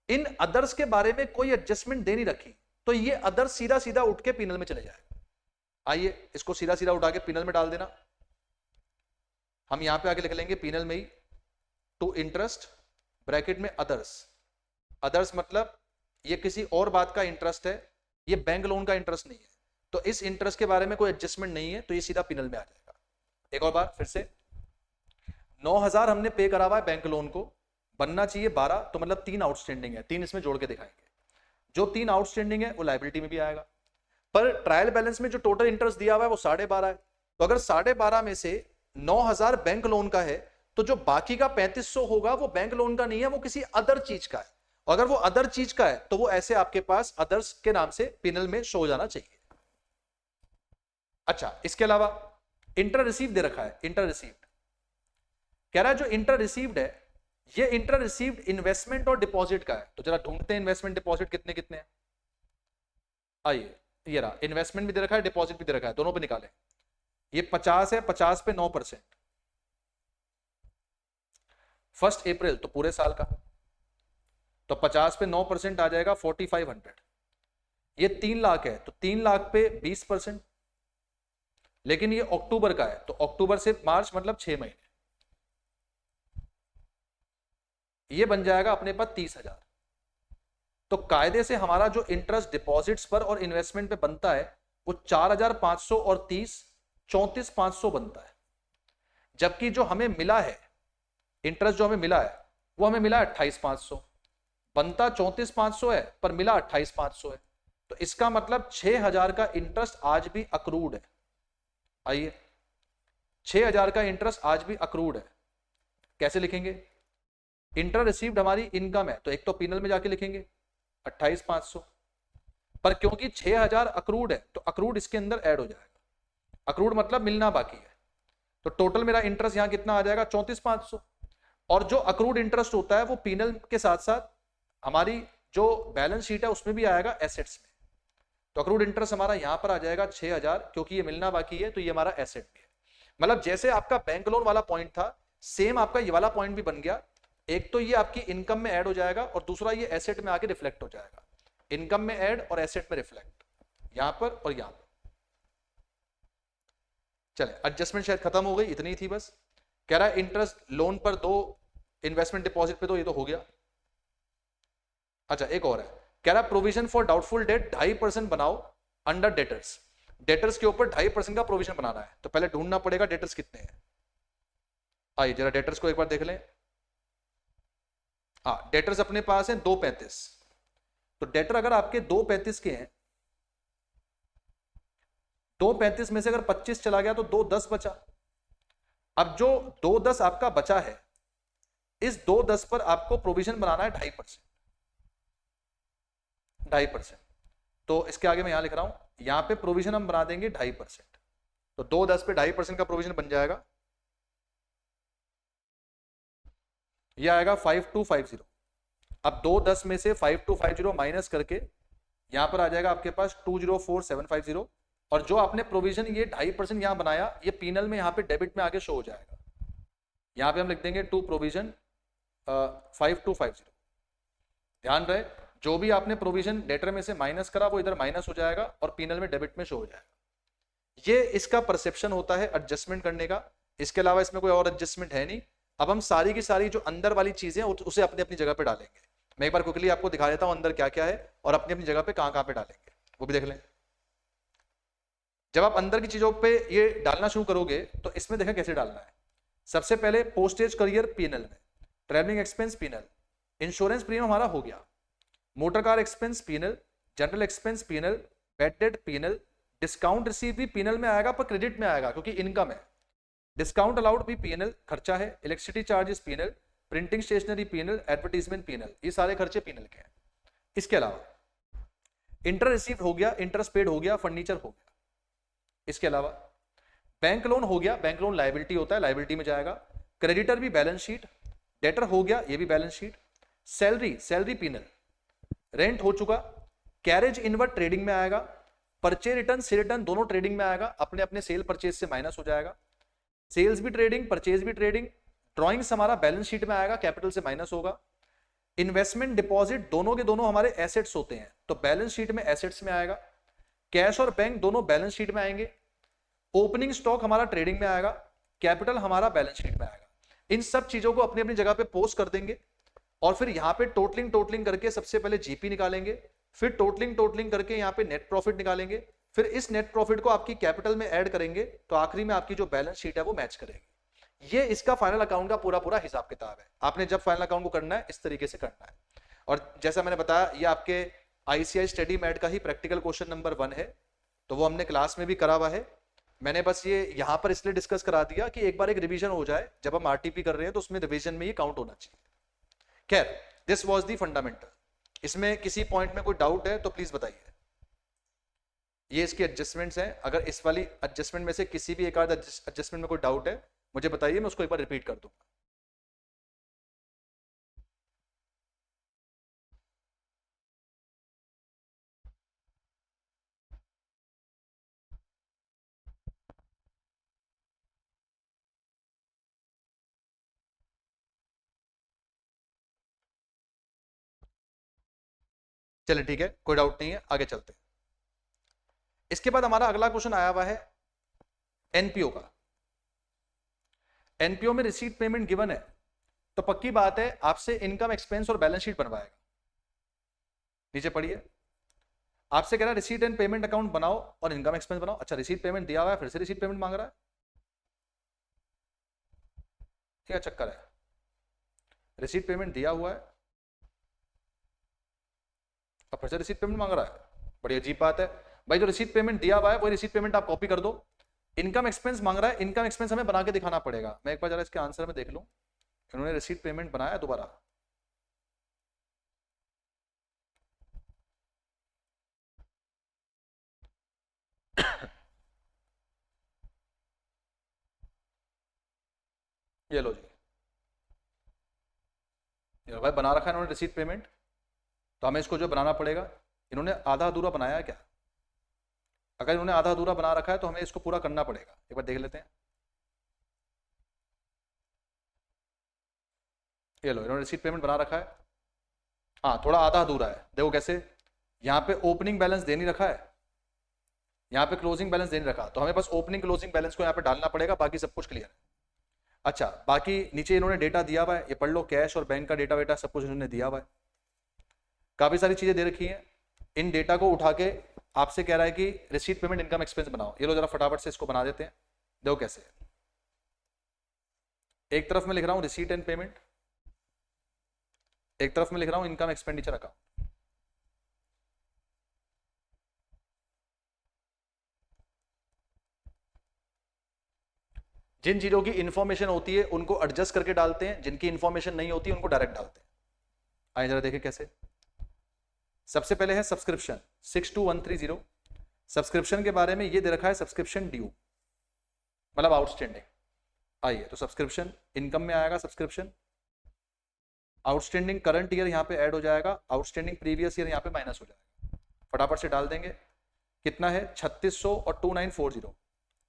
Speaker 1: इन अदर्स के बारे में कोई एडजस्टमेंट दे नहीं रखी, तो ये अदर्स सीधा सीधा उठ के पीनल में चले जाएगा। आइए इसको सीधा सीधा उठा के पीनल में डाल देना। हम यहां पे आके लिख लेंगे पीनल में ही टू इंटरेस्ट ब्रैकेट में अदर्स। अदर्स मतलब ये किसी और बात का इंटरेस्ट है, ये बैंक लोन का इंटरेस्ट नहीं है, तो इस इंटरेस्ट के बारे में कोई एडजस्टमेंट नहीं है, तो ये सीधा पीनल में आ जाएगा। एक और बार फिर से, 9,000 हमने पे करा हुआ है बैंक लोन को, बनना चाहिए 12, तो मतलब 3 आउटस्टैंडिंग है, 3 इसमें जोड़ के दिखाएंगे। जो 3 आउटस्टैंडिंग है वो लायबिलिटी में भी आएगा, पर ट्रायल बैलेंस में जो टोटल इंटरेस्ट दिया हुआ है वो 12.5 है। तो अगर 12.5 में से 9,000 बैंक लोन का है, तो जो बाकी का 3,500 होगा वो बैंक लोन का नहीं है, वो किसी अदर चीज का है। अगर वो अदर चीज का है तो वो ऐसे आपके पास अदर्स के नाम से पिनल में शो हो जाना चाहिए। अच्छा, इसके अलावा इंटर रिसीव दे रखा है। इंटर रिसीव्ड कह रहा है जो इंटर रिसीव्ड है, ये इंटर रिसीव्ड इन्वेस्टमेंट और डिपॉजिट का है। तो जरा ढूंढते हैं इन्वेस्टमेंट डिपॉजिट कितने कितने हैं। आइए, ये रहा, इन्वेस्टमेंट भी दे रखा है, डिपॉजिट भी दे रखा है, दोनों पे निकालें। ये 50 है, 50 पे 9%, 1 अप्रैल तो पूरे साल का, तो 50 पे 9% आ जाएगा 4,500। ये 3 लाख है, तो 3 लाख पे 20%, लेकिन ये अक्टूबर का है, तो अक्टूबर से मार्च मतलब 6 महीने, ये बन जाएगा अपने पास 30,000। तो कायदे से हमारा जो इंटरेस्ट डिपॉजिट्स पर और इन्वेस्टमेंट पे बनता है वो 4,500 और 30 34,500 बनता है। जबकि जो हमें मिला है इंटरेस्ट, जो हमें मिला है वो हमें मिला 28,500, बनता 34,500 है पर मिला 28,500 है। तो इसका मतलब 6,000 का इंटरेस्ट आज भी अक्रूड है। आइए, 6,000 का इंटरेस्ट आज भी अक्रूड है। कैसे लिखेंगे? इंटर रिसीव्ड हमारी इनकम है, तो एक तो पीनल में जाके लिखेंगे 28,500, पर क्योंकि 6,000 अक्रूड है तो अक्रूड इसके अंदर ऐड हो जाएगा। अक्रूड मतलब मिलना बाकी है, तो टोटल मेरा इंटरेस्ट यहां कितना आ जाएगा 34,500। और जो अक्रूड इंटरेस्ट होता है वो पीनल के साथ साथ हमारी जो बैलेंस शीट है उसमें भी आएगा, एसेट्स में। तो अक्रूड इंटरेस्ट हमारा यहां पर आ जाएगा 6,000, क्योंकि ये मिलना बाकी है तो ये हमारा एसेट भी है। मतलब जैसे आपका बैंक लोन वाला पॉइंट था, सेम आपका ये वाला पॉइंट भी बन गया। एक तो ये आपकी इनकम में ऐड हो जाएगा और दूसरा ये एसेट में आके रिफ्लेक्ट हो जाएगा। इनकम में ऐड और एसेट में रिफ्लेक्ट, यहां पर और यहां पर। चले, एडजस्टमेंट शायद खत्म हो गई, इतनी थी बस। कह रहा है इंटरेस्ट लोन पर 2, इन्वेस्टमेंट डिपॉजिट पे 2, ये तो हो गया। अच्छा, एक और है, कह रहा है प्रोविजन फॉर डाउटफुल डेट 2.5% बनाओ अंडर डेटर्स। डेटर्स के ऊपर 2.5% का प्रोविजन बनाना है, तो पहले ढूंढना पड़ेगा डेटर्स कितने हैं। आइए जरा डेटर्स को एक बार देख लें। हाँ, डेटर्स अपने पास है 2.35, तो डेटर अगर आपके 2.35 के हैं, 2.35 में से अगर 25 चला गया तो 2.10 बचा। अब जो 2.10 आपका बचा है, इस 2.10 पर आपको प्रोविजन बनाना है 2.5%। 2.5%, तो इसके आगे मैं यहां लिख रहा हूं, यहां पे प्रोविजन हम बना देंगे 2.5%, तो 2.10 पे 2.5% का प्रोविजन बन जाएगा। ये आएगा 5250। अब 2.10 में से 5250 माइनस करके यहां पर आ जाएगा आपके पास 204,750, और जो आपने प्रोविजन ये 2.5% यहां बनाया, ये पीनल में यहां पे डेबिट में आगे शो हो जाएगा। यहां पे हम लिख देंगे टू प्रोविजन 5250। ध्यान रहे, जो भी आपने प्रोविजन डेटर में से माइनस करा वो इधर माइनस हो जाएगा और पीनल में डेबिट में शो हो जाएगा। ये इसका परसेप्शन होता है एडजस्टमेंट करने का, इसके अलावा इसमें कोई और एडजस्टमेंट है नहीं। अब हम सारी की सारी जो अंदर वाली चीजें उसे अपनी अपनी जगह पे डालेंगे। मैं एक बार क्विकली आपको दिखा देता हूं अंदर क्या क्या है और अपनी अपनी जगह पे कहां कहां पे डालेंगे, वो भी देख लें। जब आप अंदर की चीजों पे ये डालना शुरू करोगे तो इसमें देखें कैसे डालना है। सबसे पहले पोस्टेज करियर पीएनएल में, travelling expense PNL, insurance premium हमारा हो गया, motor car expense PNL, general expense PNL, bad debt PNL, discount receive भी पीएनएल में आएगा पर क्रेडिट में आएगा क्योंकि इनकम है, डिस्काउंट अलाउड भी पीएनएल खर्चा है, electricity charges PNL, printing stationery PNL, advertisement PNL, ये सारे खर्चे पीएनएल के हैं। इसके अलावा इंटर रिसीव हो गया, इंटरेस्ट पेड हो गया, फर्नीचर हो गया। इसके अलावा बैंक लोन हो गया, बैंक लोन लायबिलिटी होता है, लायबिलिटी में जाएगा, क्रेडिटर भी बैलेंस शीट, डेटर हो गया, ये भी balance sheet, salary, salary PNL, rent हो चुका, कैरेज इनवर्ट ट्रेडिंग में आएगा, परचेज रिटर्न से रिटर्न दोनों ट्रेडिंग में आएगा, अपने अपने सेल परचेज से माइनस हो जाएगा, सेल्स भी ट्रेडिंग, परचेज भी ट्रेडिंग, ड्रॉइंग्स हमारा बैलेंस शीट में आएगा, कैपिटल से माइनस होगा, इन्वेस्टमेंट डिपॉजिट दोनों के दोनों हमारे एसेट्स होते हैं तो बैलेंस शीट में एसेट्स में आएगा, कैश और बैंक दोनों बैलेंस शीट में आएंगे, ओपनिंग स्टॉक हमारा ट्रेडिंग में आएगा, कैपिटल हमारा बैलेंस शीट में आएगा। इन सब चीजों को अपनी अपनी जगह पे पोस्ट कर देंगे और फिर यहाँ पे टोटलिंग करके सबसे पहले जीपी निकालेंगे, फिर टोटलिंग करके यहाँ पे नेट प्रॉफिट निकालेंगे, फिर इस नेट प्रॉफिट को आपकी कैपिटल में ऐड करेंगे तो आखिरी में आपकी जो बैलेंस शीट है वो मैच करेगी। ये इसका फाइनल अकाउंट का पूरा हिसाब किताब है। आपने जब फाइनल अकाउंट को करना है इस तरीके से करना है। और जैसा मैंने बताया ये आपके आईसीआई स्टडी मैट का ही प्रैक्टिकल क्वेश्चन नंबर 1 है, तो वो हमने क्लास में भी करा हुआ है। मैंने बस ये यहाँ पर इसलिए डिस्कस करा दिया कि एक बार एक रिवीजन हो जाए, जब हम आरटीपी कर रहे हैं तो उसमें रिवीजन में ये काउंट होना चाहिए। खैर, दिस वाज द फंडामेंटल। इसमें किसी पॉइंट में कोई डाउट है तो प्लीज बताइए। ये इसकी एडजस्टमेंट्स हैं, अगर इस वाली एडजस्टमेंट में से किसी भी एक आध एडजस्टमेंट में कोई डाउट है मुझे बताइए, मैं उसको एक बार रिपीट कर दूंगा। चलिए ठीक है, कोई डाउट नहीं है, आगे चलते हैं। इसके बाद हमारा अगला क्वेश्चन आया हुआ है एनपीओ का। एनपीओ में रिसीट पेमेंट गिवन है तो पक्की बात है आपसे इनकम एक्सपेंस और बैलेंस शीट बनवाएगा। नीचे पढ़िए, आपसे कह रहा है रिसीट एंड पेमेंट अकाउंट बनाओ और इनकम एक्सपेंस बनाओ। अच्छा, रिसीट पेमेंट दिया हुआ है, फिर से रिसीट पेमेंट मांग रहा है, क्या चक्कर है? रिसीट पेमेंट दिया हुआ है और फिर से रिसीट पेमेंट मांग रहा है, बड़ी अजीब बात है भाई। जो रिसीट पेमेंट दिया हुआ है वही रिसीट पेमेंट आप कॉपी कर दो। इनकम एक्सपेंस मांग रहा है, इनकम एक्सपेंस हमें बना के दिखाना पड़ेगा। मैं एक बार जरा इसके आंसर में देख लूं, इन्होंने रिसीट पेमेंट बनाया दोबारा। ये लो जी, ये भाई बना रखा है इन्होंने रिसीट पेमेंट, तो हमें इसको जो बनाना पड़ेगा। इन्होंने आधा अधूरा बनाया है क्या? अगर इन्होंने आधा अधूरा बना रखा है तो हमें इसको पूरा करना पड़ेगा। एक बार देख लेते हैं। ये लो, इन्होंने रिसीट पेमेंट बना रखा है, हाँ थोड़ा आधा अधूरा है। देखो कैसे, यहाँ पे ओपनिंग बैलेंस दे नहीं रखा है, यहाँ पे क्लोजिंग बैलेंस दे नहीं रखा, तो हमें बस ओपनिंग क्लोजिंग बैलेंस को यहाँ पे डालना पड़ेगा, बाकी सब कुछ क्लियर है। अच्छा, बाकी नीचे इन्होंने डेटा दिया हुआ है, ये पढ़ लो, कैश और बैंक का डेटा वेटा सब कुछ इन्होंने दिया हुआ है, काफी सारी चीजें दे रखी हैं। इन डेटा को उठा के आपसे कह रहा है कि रिसीट पेमेंट इनकम एक्सपेंस बनाओ। ये लो जरा फटाफट से इसको बना देते हैं। देखो कैसे, एक तरफ में लिख रहा हूं रिसीट एंड पेमेंट, एक तरफ में लिख रहा हूं इनकम एक्सपेंडिचर अकाउंट। जिन चीजों की इंफॉर्मेशन होती है उनको एडजस्ट करके डालते हैं, जिनकी इंफॉर्मेशन नहीं होती उनको डायरेक्ट डालते हैं। आइए जरा देखें कैसे। सबसे पहले है सब्सक्रिप्शन 62130। सब्सक्रिप्शन के बारे में ये दे रखा है सब्सक्रिप्शन ड्यू, मतलब आउटस्टैंडिंग। आइए, तो सब्सक्रिप्शन इनकम में आएगा, सब्सक्रिप्शन आउटस्टैंडिंग करंट ईयर यहाँ पे ऐड हो जाएगा, आउटस्टैंडिंग प्रीवियस ईयर यहाँ पे माइनस हो जाएगा। फटाफट से डाल देंगे, कितना है 3600 और 2940,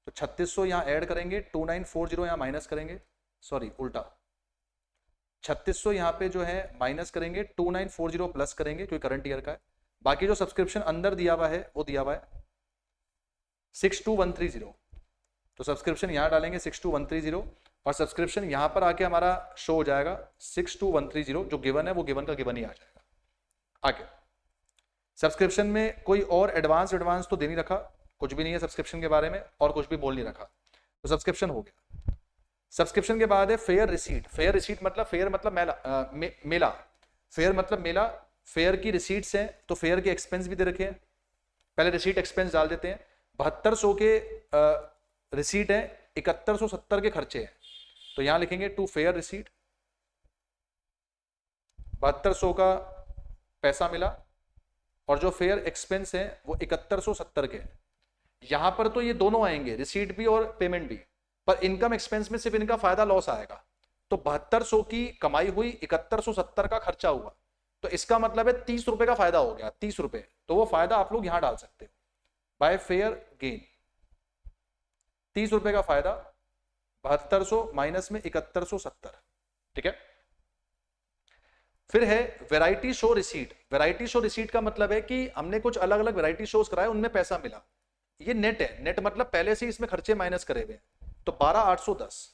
Speaker 1: तो 3600 यहाँ ऐड करेंगे, 2940 यहाँ माइनस करेंगे, सॉरी उल्टा, 3600 यहाँ पे जो है माइनस करेंगे, 2940 प्लस करेंगे क्योंकि करंट ईयर का है। बाकी जो सब्सक्रिप्शन अंदर दिया हुआ है वो दिया हुआ है 62130, तो सब्सक्रिप्शन यहाँ डालेंगे 62130 और सब्सक्रिप्शन यहाँ पर आके हमारा शो हो जाएगा 62130, जो गिवन है वो गिवन का गिवन ही आ जाएगा। आगे सब्सक्रिप्शन में कोई और एडवांस तो दे नहीं रखा, कुछ भी नहीं है सब्सक्रिप्शन के बारे में और कुछ भी बोल नहीं रखा, तो सब्सक्रिप्शन हो गया। सब्सक्रिप्शन के बाद है फेयर रिसीट। फेयर रिसीट मतलब फेयर मतलब मेला, फेयर मतलब मेला। फेयर की रिसीट्स हैं तो फेयर के एक्सपेंस भी दे रखे हैं, पहले रिसीट एक्सपेंस डाल देते हैं। 7200 के रिसीट है, 7170 के खर्चे हैं, तो यहां लिखेंगे टू फेयर रिसीट, 7200 का पैसा मिला और जो फेयर एक्सपेंस है वो 7170 के। यहां पर तो ये दोनों आएंगे, रिसीट भी और पेमेंट भी, पर इनकम एक्सपेंस में सिर्फ इनका फायदा लॉस आएगा। तो 7200 की कमाई हुई, 7170 का खर्चा हुआ, तो इसका मतलब है 30 रुपए का फायदा हो गया, 30 रुपए। तो वो फायदा आप लोग यहां डाल सकते हो, बाय फेयर गेन 30 रुपए का फायदा, 7200 माइनस में 7170, ठीक है। फिर है variety show receipt. Variety show receipt का मतलब है कि हमने कुछ अलग अलग वैरायटी शोज कराए, उनमें पैसा मिला, ये नेट है। नेट मतलब पहले से इसमें खर्चे माइनस करे हुए, तो 12810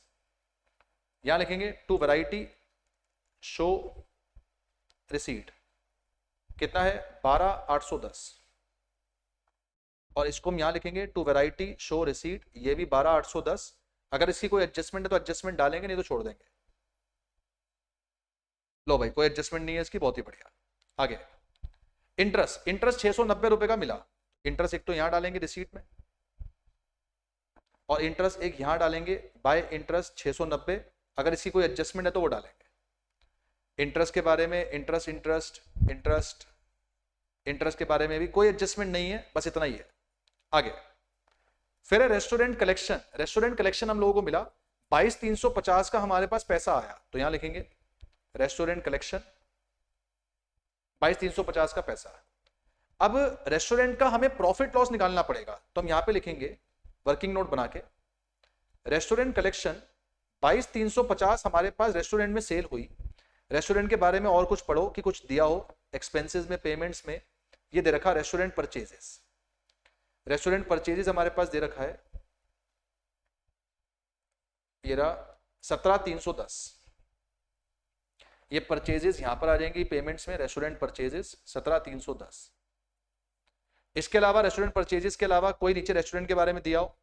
Speaker 1: यहां लिखेंगे टू वैरायटी शो रिसीट, कितना है 12810, और इसको हम यहां लिखेंगे टू वैरायटी शो रिसीट, ये भी 12810। अगर इसकी कोई एडजस्टमेंट है तो एडजस्टमेंट डालेंगे, नहीं तो छोड़ देंगे। लो भाई कोई एडजस्टमेंट नहीं है इसकी, बहुत ही बढ़िया। आगे इंटरेस्ट, इंटरेस्ट 690 रुपए का मिला। इंटरेस्ट एक तो यहां डालेंगे रिसीट में, और इंटरेस्ट एक यहां डालेंगे बाय इंटरेस्ट 690। अगर इसकी कोई एडजस्टमेंट है तो वो डालेंगे। इंटरेस्ट के बारे में इंटरेस्ट इंटरेस्ट इंटरेस्ट इंटरेस्ट के बारे में भी कोई एडजस्टमेंट नहीं है, बस इतना ही है। आगे फिर है रेस्टोरेंट कलेक्शन। रेस्टोरेंट कलेक्शन हम लोगों को मिला 22350 का हमारे पास पैसा आया, तो यहां लिखेंगे रेस्टोरेंट कलेक्शन 22350 का पैसा। अब रेस्टोरेंट का हमें प्रॉफिट लॉस निकालना पड़ेगा, तो हम यहां पे लिखेंगे वर्किंग नोट बना के रेस्टोरेंट कलेक्शन 22350 हमारे पास रेस्टोरेंट में सेल हुई। रेस्टोरेंट के बारे में और कुछ पढ़ो कि कुछ दिया हो एक्सपेंसेस में, पेमेंट्स में, ये दे रखा रेस्टोरेंट परचेजेस। रेस्टोरेंट परचेजेस हमारे पास दे रखा है, ये रहा 17310। ये परचेजेस यहां पर आ जाएंगी पेमेंट्स में, रेस्टोरेंट परचेजेस 17310। इसके अलावा रेस्टोरेंट परचेजेस के अलावा कोई नीचे रेस्टोरेंट के बारे में दिया हो,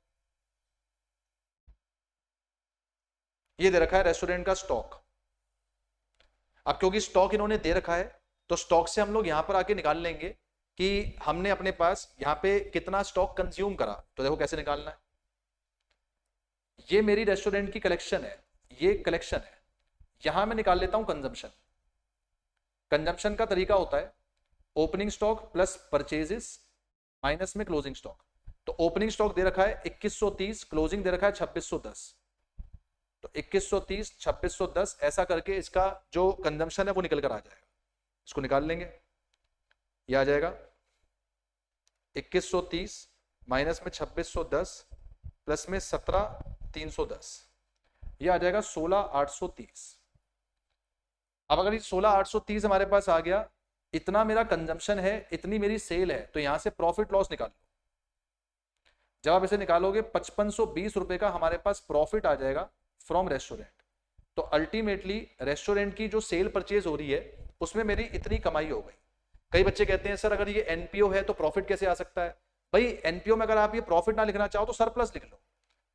Speaker 1: ये दे रखा है रेस्टोरेंट का स्टॉक। अब क्योंकि स्टॉक इन्होंने दे रखा है तो स्टॉक से हम लोग यहां पर आके निकाल लेंगे कि हमने अपने पास यहां पे कितना स्टॉक कंज्यूम करा। तो देखो कैसे निकालना है, ये मेरी रेस्टोरेंट की कलेक्शन है, ये कलेक्शन है, यहां मैं निकाल लेता हूं कंजम्पशन। कंजम्पशन का तरीका होता है opening stock plus purchases minus में क्लोजिंग स्टॉक। तो ओपनिंग स्टॉक दे रखा है 2130, क्लोजिंग दे रखा है 2610, तो 2130 2610 ऐसा करके इसका जो कंजम्पशन है वो निकल कर आ जाएगा। इसको निकाल लेंगे, ये आ जाएगा 2130 माइनस में 2610 प्लस में 17310, ये आ जाएगा 16830। अब अगर ये 16830 हमारे पास आ गया, इतना मेरा कंजम्पशन है, इतनी मेरी सेल है, तो यहां से प्रॉफिट लॉस निकाल लो। जब आप इसे निकालोगे 5520 रुपए का हमारे पास प्रॉफिट आ जाएगा फ्रॉम रेस्टोरेंट। तो अल्टीमेटली रेस्टोरेंट की जो सेल परचेज हो रही है उसमें मेरी इतनी कमाई हो गई। कई बच्चे कहते हैं सर अगर ये एनपीओ है तो प्रॉफिट कैसे आ सकता है? भाई एनपीओ में अगर आप ये प्रॉफिट ना लिखना चाहो तो सरप्लस लिख लो,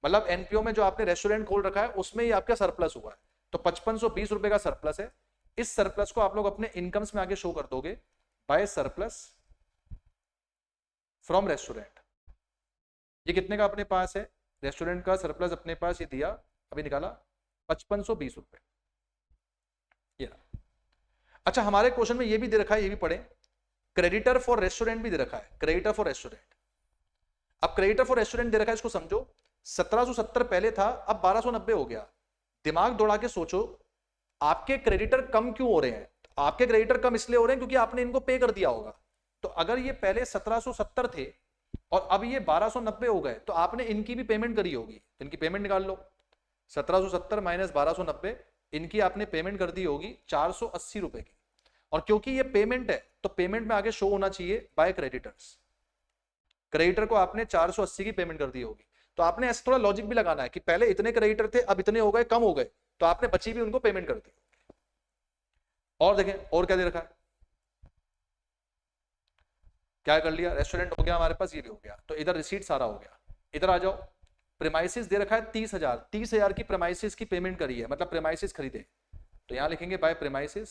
Speaker 1: मतलब एनपीओ में जो आपने रेस्टोरेंट खोल रखा है उसमें ही आपका सरप्लस हुआ है, तो 5520 रुपए का सरप्लस है। इस सरप्लस को आप लोग अपने इनकम्स में आगे शो कर दोगे बाय सरप्लस फ्रॉम रेस्टोरेंट। ये कितने का अपने पास है? रेस्टोरेंट का सरप्लस अपने पास ये दिया, अभी निकाला 5520 रुपए। ये अच्छा, हमारे क्वेश्चन में ये भी दे रखा है, ये भी पढ़े, क्रेडिटर फॉर रेस्टोरेंट भी दे रखा है, क्रेडिटर फॉर रेस्टोरेंट। अब क्रेडिटर फॉर रेस्टोरेंट दे रखा है, इसको समझो 1770 पहले था, अब 1290 हो गया। दिमाग दौड़ा के सोचो आपके क्रेडिटर कम क्यों हो रहे हैं? आपके क्रेडिटर कम इसलिए हो रहे हैं क्योंकि आपने इनको पे कर दिया होगा। तो अगर ये पहले 1770 थे और अब ये 1290 हो गए तो आपने इनकी भी पेमेंट करी होगी, तो इनकी पेमेंट निकाल लो। 1770 माइनस 1290, इनकी आपने पेमेंट कर दी होगी 480 रुपए की, और क्योंकि ये पेमेंट है तो पेमेंट में आगे शो होना चाहिए बाय क्रेडिटर्स। क्रेडिटर को आपने 480 की पेमेंट कर दी होगी, तो आपने ऐसा थोड़ा लॉजिक भी लगाना है कि पहले इतने क्रेडिटर थे अब इतने हो गए, कम हो गए, तो आपने बची भी उनको पेमेंट कर दी। और देखें और क्या दे रखा है, क्या कर लिया, रेस्टोरेंट हो गया हमारे पास, ये भी हो गया, तो इधर रिसीट सारा हो गया। इधर आ जाओ, प्रेमाइसिस दे रखा है 30,000, 30,000 की प्रेमाइसिस की पेमेंट करी है, मतलब प्रेमाइसिस खरीदे, तो यहां लिखेंगे बाय प्रेमाइसिस,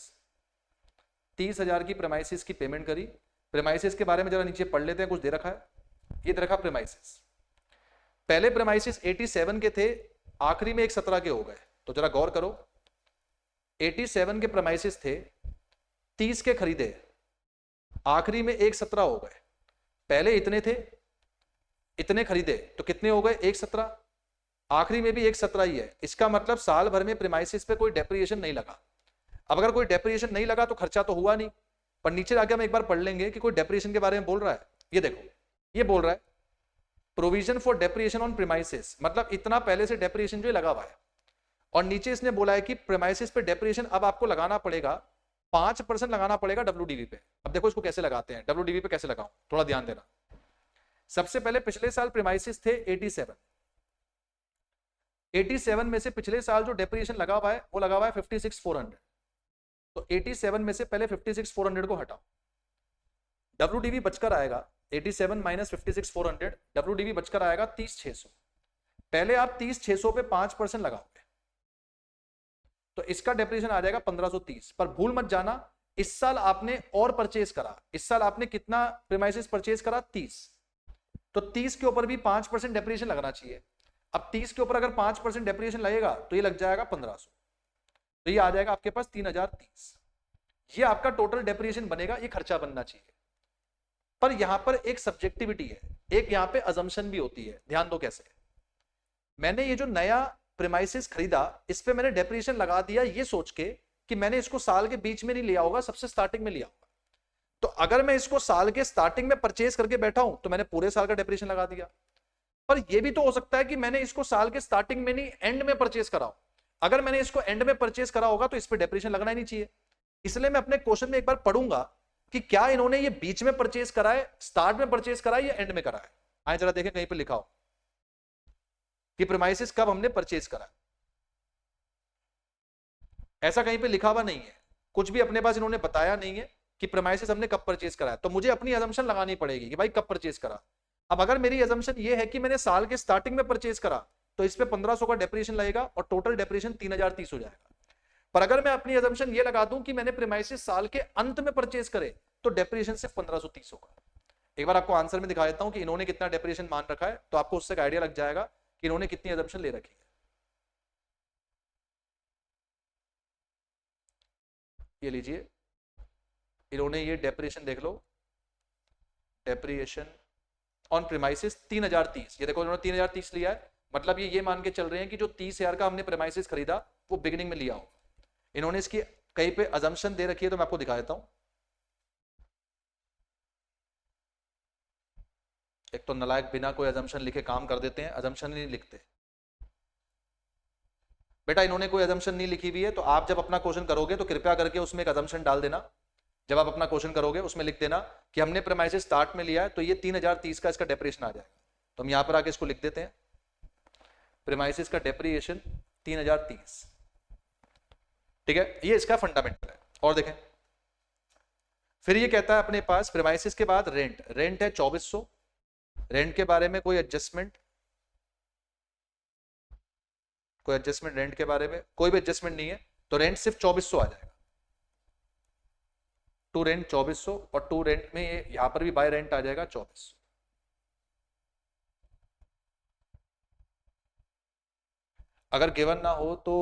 Speaker 1: 30,000 की प्रेमाइसिस की पेमेंट करी। प्रेमाइसिस के बारे में जरा नीचे पढ़ लेते हैं, कुछ दे रखा है, ये दे रखा प्रेमाइसिस। पहले प्रेमाइसिस 87 के थे, आखिरी में 117 के हो गए, तो जरा गौर करो, 87 के प्रेमाइसिस थे, 30 के खरीदे, आखिरी में 117 हो गए। पहले इतने थे, इतने खरीदे, तो कितने हो गए? 117, आखिरी में भी 117 ही है। इसका मतलब साल भर में प्रीमाइसिस पे कोई डेप्रिसिएशन नहीं लगा। अब अगर कोई डेप्रिसिएशन नहीं लगा तो खर्चा तो हुआ नहीं, पर नीचे जाके हम एक बार पढ़ लेंगे कि कोई डेप्रिसिएशन के बारे में बोल रहा है। ये देखो, ये बोल रहा है provision for depreciation on premises, मतलब इतना पहले से डेप्रिसिएशन जो लगा हुआ है, और नीचे इसने बोला है कि प्रीमाइसिस पे डेप्रिसिएशन अब आपको लगाना पड़ेगा, 5% लगाना पड़ेगा WDV पे। अब देखो इसको कैसे लगाते हैं, WDV पे कैसे लगाऊं, थोड़ा ध्यान देना। सबसे पहले पिछले साल प्रीमाइसिस थे 87, 87 में से पिछले साल जो डेप्रिसिएशन लगा हुआ है वो लगा हुआ है 56,400, तो 87 में से पहले 56,400 को हटाओ, WDV बचकर आएगा 87 माइनस 56,400, WDV बचकर आएगा 30,600। पहले आप 30,600 पे 5% लगाओगे तो इसका डेप्रिसिएशन आ जाएगा 1530। पर भूल मत जाना, इस साल आपने और परचेज करा, इस साल आपने कितना प्रीमाइसिस परचेज करा? 30, तो 30 के ऊपर भी 5% डेप्रिसिएशन लगना चाहिए। अब 30 के ऊपर अगर 5% डेप्रिसिएशन लगेगा तो ये लग जाएगा 1500, तो ये आ जाएगा आपके पास 3030। ये आपका टोटल डेप्रिसिएशन बनेगा, ये खर्चा बनना चाहिए। पर यहां पर एक सब्जेक्टिविटी है, एक यहां पे अजम्पशन भी होती है, ध्यान दो कैसे। मैंने ये जो नया प्रीमाइसिस खरीदा, इस पे मैंने डेप्रिसिएशन लगा दिया ये सोच के कि मैंने इसको साल के बीच में नहीं लिया होगा, सबसे स्टार्टिंग में लिया होगा। तो अगर मैं इसको साल के स्टार्टिंग में परचेज करके बैठा हूं तो मैंने पूरे साल का डेप्रिसिएशन लगा दिया। पर यह भी तो हो सकता है कि मैंने इसको साल के स्टार्टिंग में नहीं, एंड में परचेज करा हो। अगर मैंने इसको एंड में परचेज करा होगा तो इस पे डेप्रिसिएशन लगना ही नहीं चाहिए। इसलिए मैं अपने क्वेश्चन में एक बार पढ़ूंगा कि क्या इन्होंने ये बीच में परचेज करा है, स्टार्ट में परचेज करा है या एंड में करा है। आए जरा देखें कहीं पे लिखा हो कि प्रीमाइसिस कब हमने परचेज करा। ऐसा कहीं पे लिखा हुआ नहीं है, कुछ भी अपने पास इन्होंने बताया नहीं है कि प्रीमाइसिस हमने कब परचेज करा है। तो मुझे अपनी अजम्पशन लगानी पड़ेगी कि भाई कब परचेज करा। अब अगर मेरी अजम्पशन ये है कि मैंने साल के स्टार्टिंग में परचेज करा तो इस पे 1500 का डेप्रिसिएशन लगेगा और टोटल डेप्रिसिएशन 3030 हो जाएगा। पर अगर मैं अपनी अजम्पशन ये लगा दूं कि मैंने प्रीमाइसिस साल के अंत में परचेज करे तो डेप्रिसिएशन सिर्फ 1530 होगा। एक बार आपको आंसर में दिखा देता हूं कि इन्होंने कितना डेप्रिसिएशन मान रखा है, तो आपको उससे आइडिया लग जाएगा कि इन्होंने कितनी अजम्पशन ले रखी है। ये लीजिए, इन्होंने ये डेप्रिसिएशन देख लो, डेप्रिसिएशन ऑन प्रीमाइसिस 3030, ये देखो इन्होंने 3030 लिया है, मतलब ये मान के चल रहे हैं कि जो 30,000 का हमने प्रीमाइसिस खरीदा वो बिगिनिंग में लिया हो। इन्होंने इसकी कहीं पे अजम्पशन दे रखी है, तो मैं आपको दिखा देता हूं। एक तो नलायक बिना कोई अजम्पशन लिखे काम कर देते हैं, अजम्पशन नहीं लिखते। बेटा इन्होंने कोई अजम्पशन नहीं लिखी हुई है, तो आप जब अपना क्वेश्चन करोगे तो कृपया करके उसमें एक अजम्पशन डाल देना। जब आप अपना क्वेश्चन करोगे उसमें लिख देना कि हमने प्रीमाइसिस स्टार्ट में लिया है, तो ये 3030 का इसका डेप्रिसिएशन आ जाएगा। तो हम यहां पर आके इसको लिख देते हैं, प्रीमाइसिस का डेप्रिसिएशन 3030, ठीक है। ये इसका फंडामेंटल है। और देखें, फिर ये कहता है अपने पास प्रीमाइसिस के बाद रेंट, रेंट है 2400, रेंट के बारे में कोई एडजस्टमेंट, कोई एडजस्टमेंट रेंट के बारे में कोई भी एडजस्टमेंट नहीं है, तो रेंट सिर्फ 2400 आ जाएगा। टू रेंट 2400 और टू रेंट में ये यहां पर भी बाय रेंट आ जाएगा 2400। अगर गिवन ना हो तो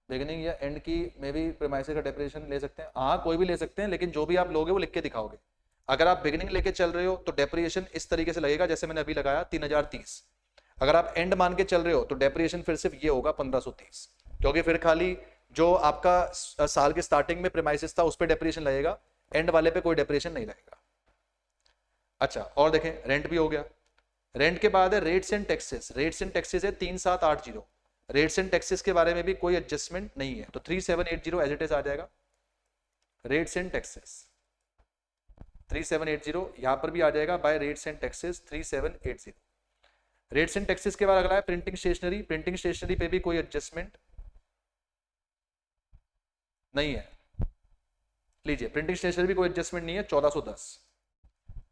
Speaker 1: बिगिनिंग या एंड की में भी प्रीमाइसिस का डेप्रिसिएशन ले सकते हैं। हाँ कोई भी ले सकते हैं, लेकिन जो भी आप लोगे वो लिख के दिखाओगे। अगर आप बिगिनिंग लेके चल रहे हो तो डेप्रिसिएशन इस तरीके से लगेगा जैसे मैंने अभी लगाया 3030। अगर आप एंड मान के चल रहे हो तो डेप्रिसिएशन फिर सिर्फ ये होगा 1530, क्योंकि फिर खाली जो आपका साल के स्टार्टिंग में प्रीमाइसिस था उस पर डेप्रिसिएशन लगेगा, एंड वाले पे कोई डेप्रिसिएशन नहीं लगेगा। अच्छा और देखें, रेंट भी हो गया। रेंट के बाद है rates and taxes, rates and taxes है 3780। रेट्स एंड टैक्सेस के बारे में भी कोई एडजस्टमेंट नहीं है, तो 3780 एज इट इज आ जाएगा। रेट्स एंड टैक्सेस 3780 यहां पर भी आ जाएगा by rates and taxes 3780। Rates and taxes के बाद अगला है प्रिंटिंग स्टेशनरी, प्रिंटिंग स्टेशनरी पे भी कोई एडजस्टमेंट नहीं है। लीजिए, प्रिंटिंग स्टेशनरी भी कोई एडजस्टमेंट नहीं है, 1410।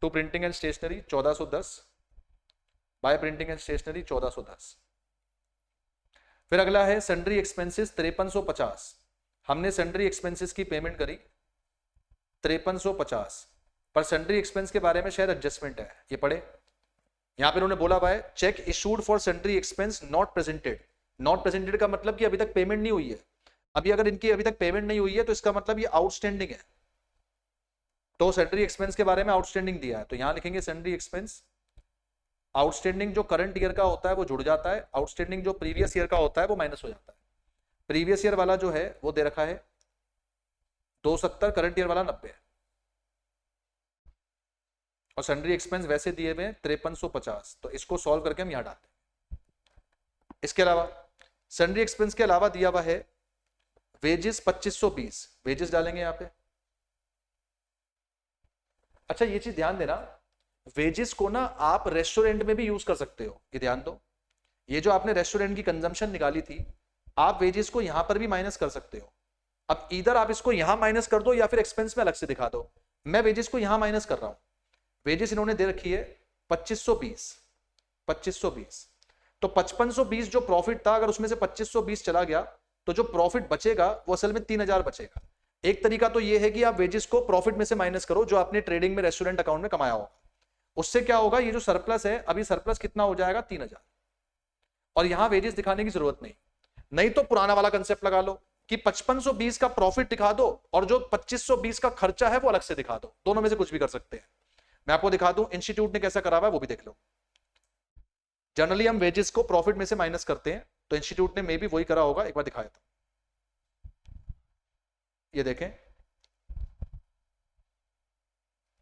Speaker 1: To printing and stationery 1410, by printing and stationery 1410। फिर अगला है सन्ड्री एक्सपेंसेस 5350। हमने सन्ड्री एक्सपेंसेस की पेमेंट करी 5350, पर सन्ड्री एक्सपेंस के बारे में शायद एडजस्टमेंट है, ये पढ़े। यहां पे उन्होंने बोला भाई check issued for sundry expense not presented. Not presented का मतलब कि अभी तक पेमेंट नहीं हुई है। अभी अगर इनकी अभी तक पेमेंट नहीं हुई है तो इसका मतलब ये आउटस्टैंडिंग है, तो सन्ड्री एक्सपेंस के बारे में आउटस्टैंडिंग दिया है, तो यहां लिखेंगे सन्ड्री एक्सपेंस। आउटस्टैंडिंग जो करंट ईयर का होता है वो जुड़ जाता है, आउटस्टैंडिंग जो प्रीवियस ईयर का होता है वो माइनस हो जाता है। प्रीवियस ईयर वाला जो है वो दे रखा है 270, करंट ईयर वाला 90 है, और सन्ड्री एक्सपेंस वैसे दिए हुए 5350, तो इसको सॉल्व करके हम यहां डालते हैं। इसके अलावा सन्ड्री एक्सपेंस के अलावा दिया हुआ है वेजेस 2520, वेजेस डालेंगे यहां पे। अच्छा ये चीज ध्यान देना, वेजेस को ना आप रेस्टोरेंट में भी यूज कर सकते हो, ये ध्यान दो। ये जो आपने रेस्टोरेंट की कंजम्पशन निकाली थी, आप वेजेस को यहां पर भी माइनस कर सकते हो। अब इधर आप इसको यहां माइनस कर दो या फिर एक्सपेंस में अलग से दिखा दो। मैं वेजेस को यहां माइनस कर रहा हूं। वेजेस इन्होंने दे रखी है 2520, 2520, तो 5520 जो प्रॉफिट था, अगर उसमें से 2520 चला गया तो जो प्रॉफिट बचेगा वो असल में 3000 बचेगा। एक तरीका तो ये है कि आप वेजेस को प्रॉफिट में से माइनस करो जो आपने ट्रेडिंग में रेस्टोरेंट अकाउंट में कमाया होगा। उससे क्या होगा, ये जो सरप्लस है अभी सरप्लस कितना हो जाएगा 3000, और यहां वेजेस दिखाने की जरूरत नहीं। नहीं तो पुराना वाला कंसेप्ट लगा लो कि 5520 का प्रॉफिट दिखा दो और जो 2520 का खर्चा है वो अलग से दिखा दो, दोनों में से कुछ भी कर सकते हैं। मैं आपको दिखा दूं इंस्टीट्यूट ने कैसा करा हुआ है वो भी देख लो। जनरली हम वेजेस को प्रॉफिट में से माइनस करते हैं, तो इंस्टीट्यूट ने मे भी वही करा होगा, एक बार दिखाया था। ये देखें,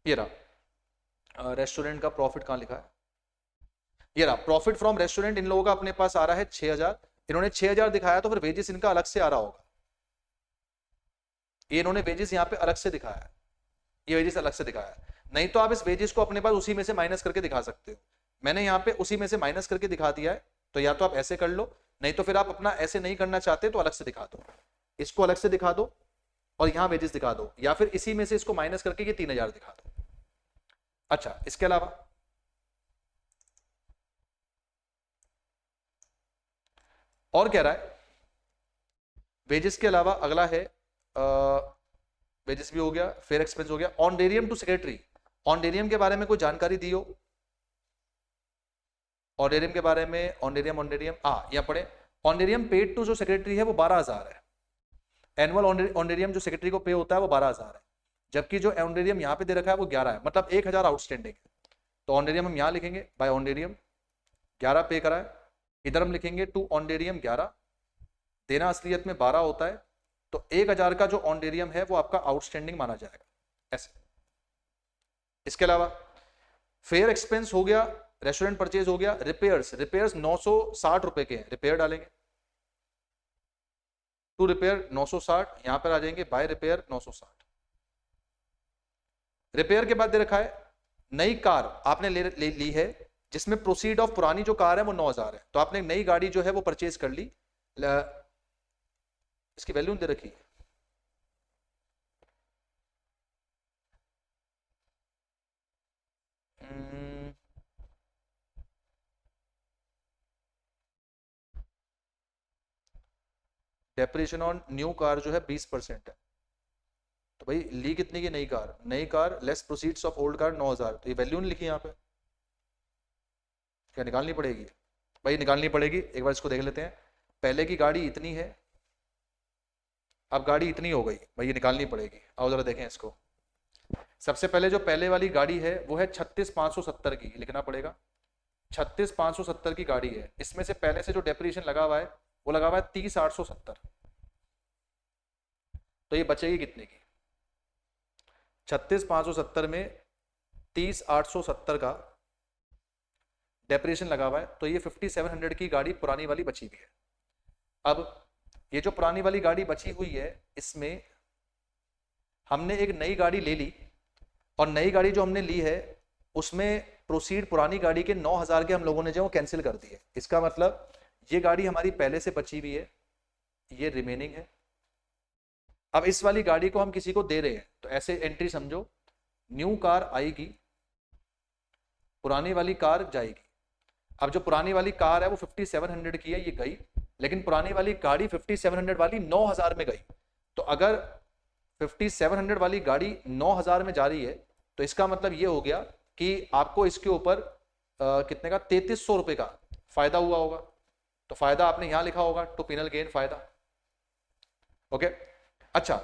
Speaker 1: ये रहा रेस्टोरेंट का प्रॉफिट, कहां लिखा है, ये रहा प्रॉफिट फ्रॉम रेस्टोरेंट। इन लोगों का अपने पास आ रहा है 6000, इन्होंने 6000 दिखाया, तो फिर वेजेस इनका अलग से आ रहा होगा। ये इन्होंने वेजेस यहां पे अलग से दिखाया है, ये वेजेस अलग से दिखाया है। नहीं तो आप इस वेजेस को अपने पास उसी में से माइनस करके दिखा सकते हो। मैंने यहाँ पे उसी में से माइनस करके दिखा दिया है, तो या तो आप ऐसे कर लो, नहीं तो फिर आप अपना ऐसे नहीं करना चाहते तो अलग से दिखा दो, इसको अलग से दिखा दो और यहाँ वेजेस दिखा दो, या फिर इसी में से इसको माइनस करके ये 3000 दिखा दो। अच्छा इसके अलावा और कह रहा है वेजेस के अलावा अगला है वेजेस भी हो गया, फेयर एक्सपेंस हो गया, ऑनरेरियम टू सेक्रेटरी। ऑनरेरियम के बारे में कोई जानकारी दी हो, ऑनरेरियम के बारे में, ऑनरेरियम ऑनरेरियम यहाँ पढ़े, ऑनरेरियम पेड टू जो सेक्रेटरी है वो 12000 है। एनुअल ऑनरेरियम जो सेक्रेटरी को पे होता है वो 12000 है, जबकि जो ऑनरेरियम यहाँ पे दे रखा है वो 11 है, मतलब 1000 आउटस्टैंडिंग है। तो ऑनरेरियम हम यहाँ लिखेंगे बाय ऑनरेरियम 11 पे करा है, इधर हम लिखेंगे टू ऑनरेरियम 11, देना असलियत में 12 होता है, तो 1000 का जो ऑनरेरियम है वो आपका आउटस्टैंडिंग माना जाएगा ऐसे। इसके अलावा फेयर एक्सपेंस हो गया, रेस्टोरेंट परचेज हो गया, रिपेयर्स, रिपेयर्स 960 रुपए के हैं, रिपेयर डालेंगे, टू रिपेयर 960, यहां पर आ जाएंगे बाय रिपेयर 960। रिपेयर के बाद दे रखा है नई कार आपने ले ली है जिसमें प्रोसीड ऑफ पुरानी जो कार है वो 9000 है, तो आपने नई गाड़ी जो है वो परचेज कर ली, इसकी वैल्यू दे रखी है डेप्रिसिएशन ऑन न्यू कार जो है 20% है, तो भाई ली कितनी की नई कार, नई car less proceeds of old car 9000, तो ये वैल्यू नहीं लिखी यहाँ पे, क्या निकालनी पड़ेगी भाई, निकालनी पड़ेगी। एक बार इसको देख लेते हैं, पहले की गाड़ी इतनी है, अब गाड़ी इतनी हो गई भाई, ये निकालनी पड़ेगी। आओ जरा देखें इसको। सबसे पहले जो पहले वाली गाड़ी है वो है 36570 की, लिखना पड़ेगा 36570 की गाड़ी है, इसमें से पहले से जो डेप्रिसिएशन लगा हुआ है वो लगा हुआ है 30870, तो ये बचेगी कितने की, 36570 में 30870 का डेप्रिसिएशन लगा हुआ है, तो ये 5700 की गाड़ी पुरानी वाली बची हुई है। अब ये जो पुरानी वाली गाड़ी बची हुई है इसमें हमने एक नई गाड़ी ले ली, और नई गाड़ी जो हमने ली है उसमें प्रोसीड पुरानी गाड़ी के 9000 के हम लोगों ने जो कैंसिल कर दिए। इसका मतलब ये गाड़ी हमारी पहले से बची हुई है, ये रिमेनिंग है। अब इस वाली गाड़ी को हम किसी को दे रहे हैं, तो ऐसे एंट्री समझो, न्यू कार आएगी, पुरानी वाली कार जाएगी, अब जो पुरानी वाली कार है वो 5700 की है, ये गई, लेकिन पुरानी वाली गाड़ी 5700 वाली 9000 में गई। तो अगर 5700 वाली गाड़ी 9000 में जा रही है तो इसका मतलब ये हो गया कि आपको इसके ऊपर कितने का 3300 रुपए का फायदा हुआ होगा। तो फायदा आपने यहां लिखा होगा, टू पिनल गेन फायदा। ओके, अच्छा,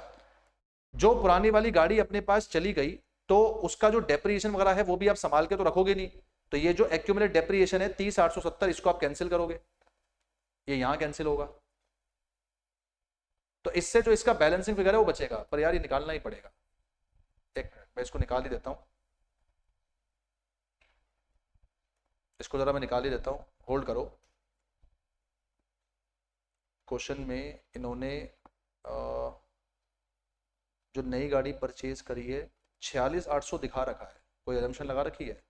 Speaker 1: जो पुरानी वाली गाड़ी अपने पास चली गई तो उसका जो डेप्रिएशन वगैरह है वो भी आप संभाल के तो रखोगे नहीं, तो ये जो एक्यूमुलेट डेप्रिएशन है 30,870 इसको आप कैंसिल करोगे, ये यहां कैंसिल होगा। तो इससे जो इसका बैलेंसिंग फिगर है वो बचेगा, पर यार ये निकालना ही पड़ेगा। एक मिनट मैं इसको निकाल ही देता हूं, इसको जरा मैं निकाल ही देता हूं, होल्ड करो। क्वेश्चन में इन्होंने जो नई गाड़ी परचेज करी है 46,800 दिखा रखा है, कोई एजम्पशन लगा रखी है?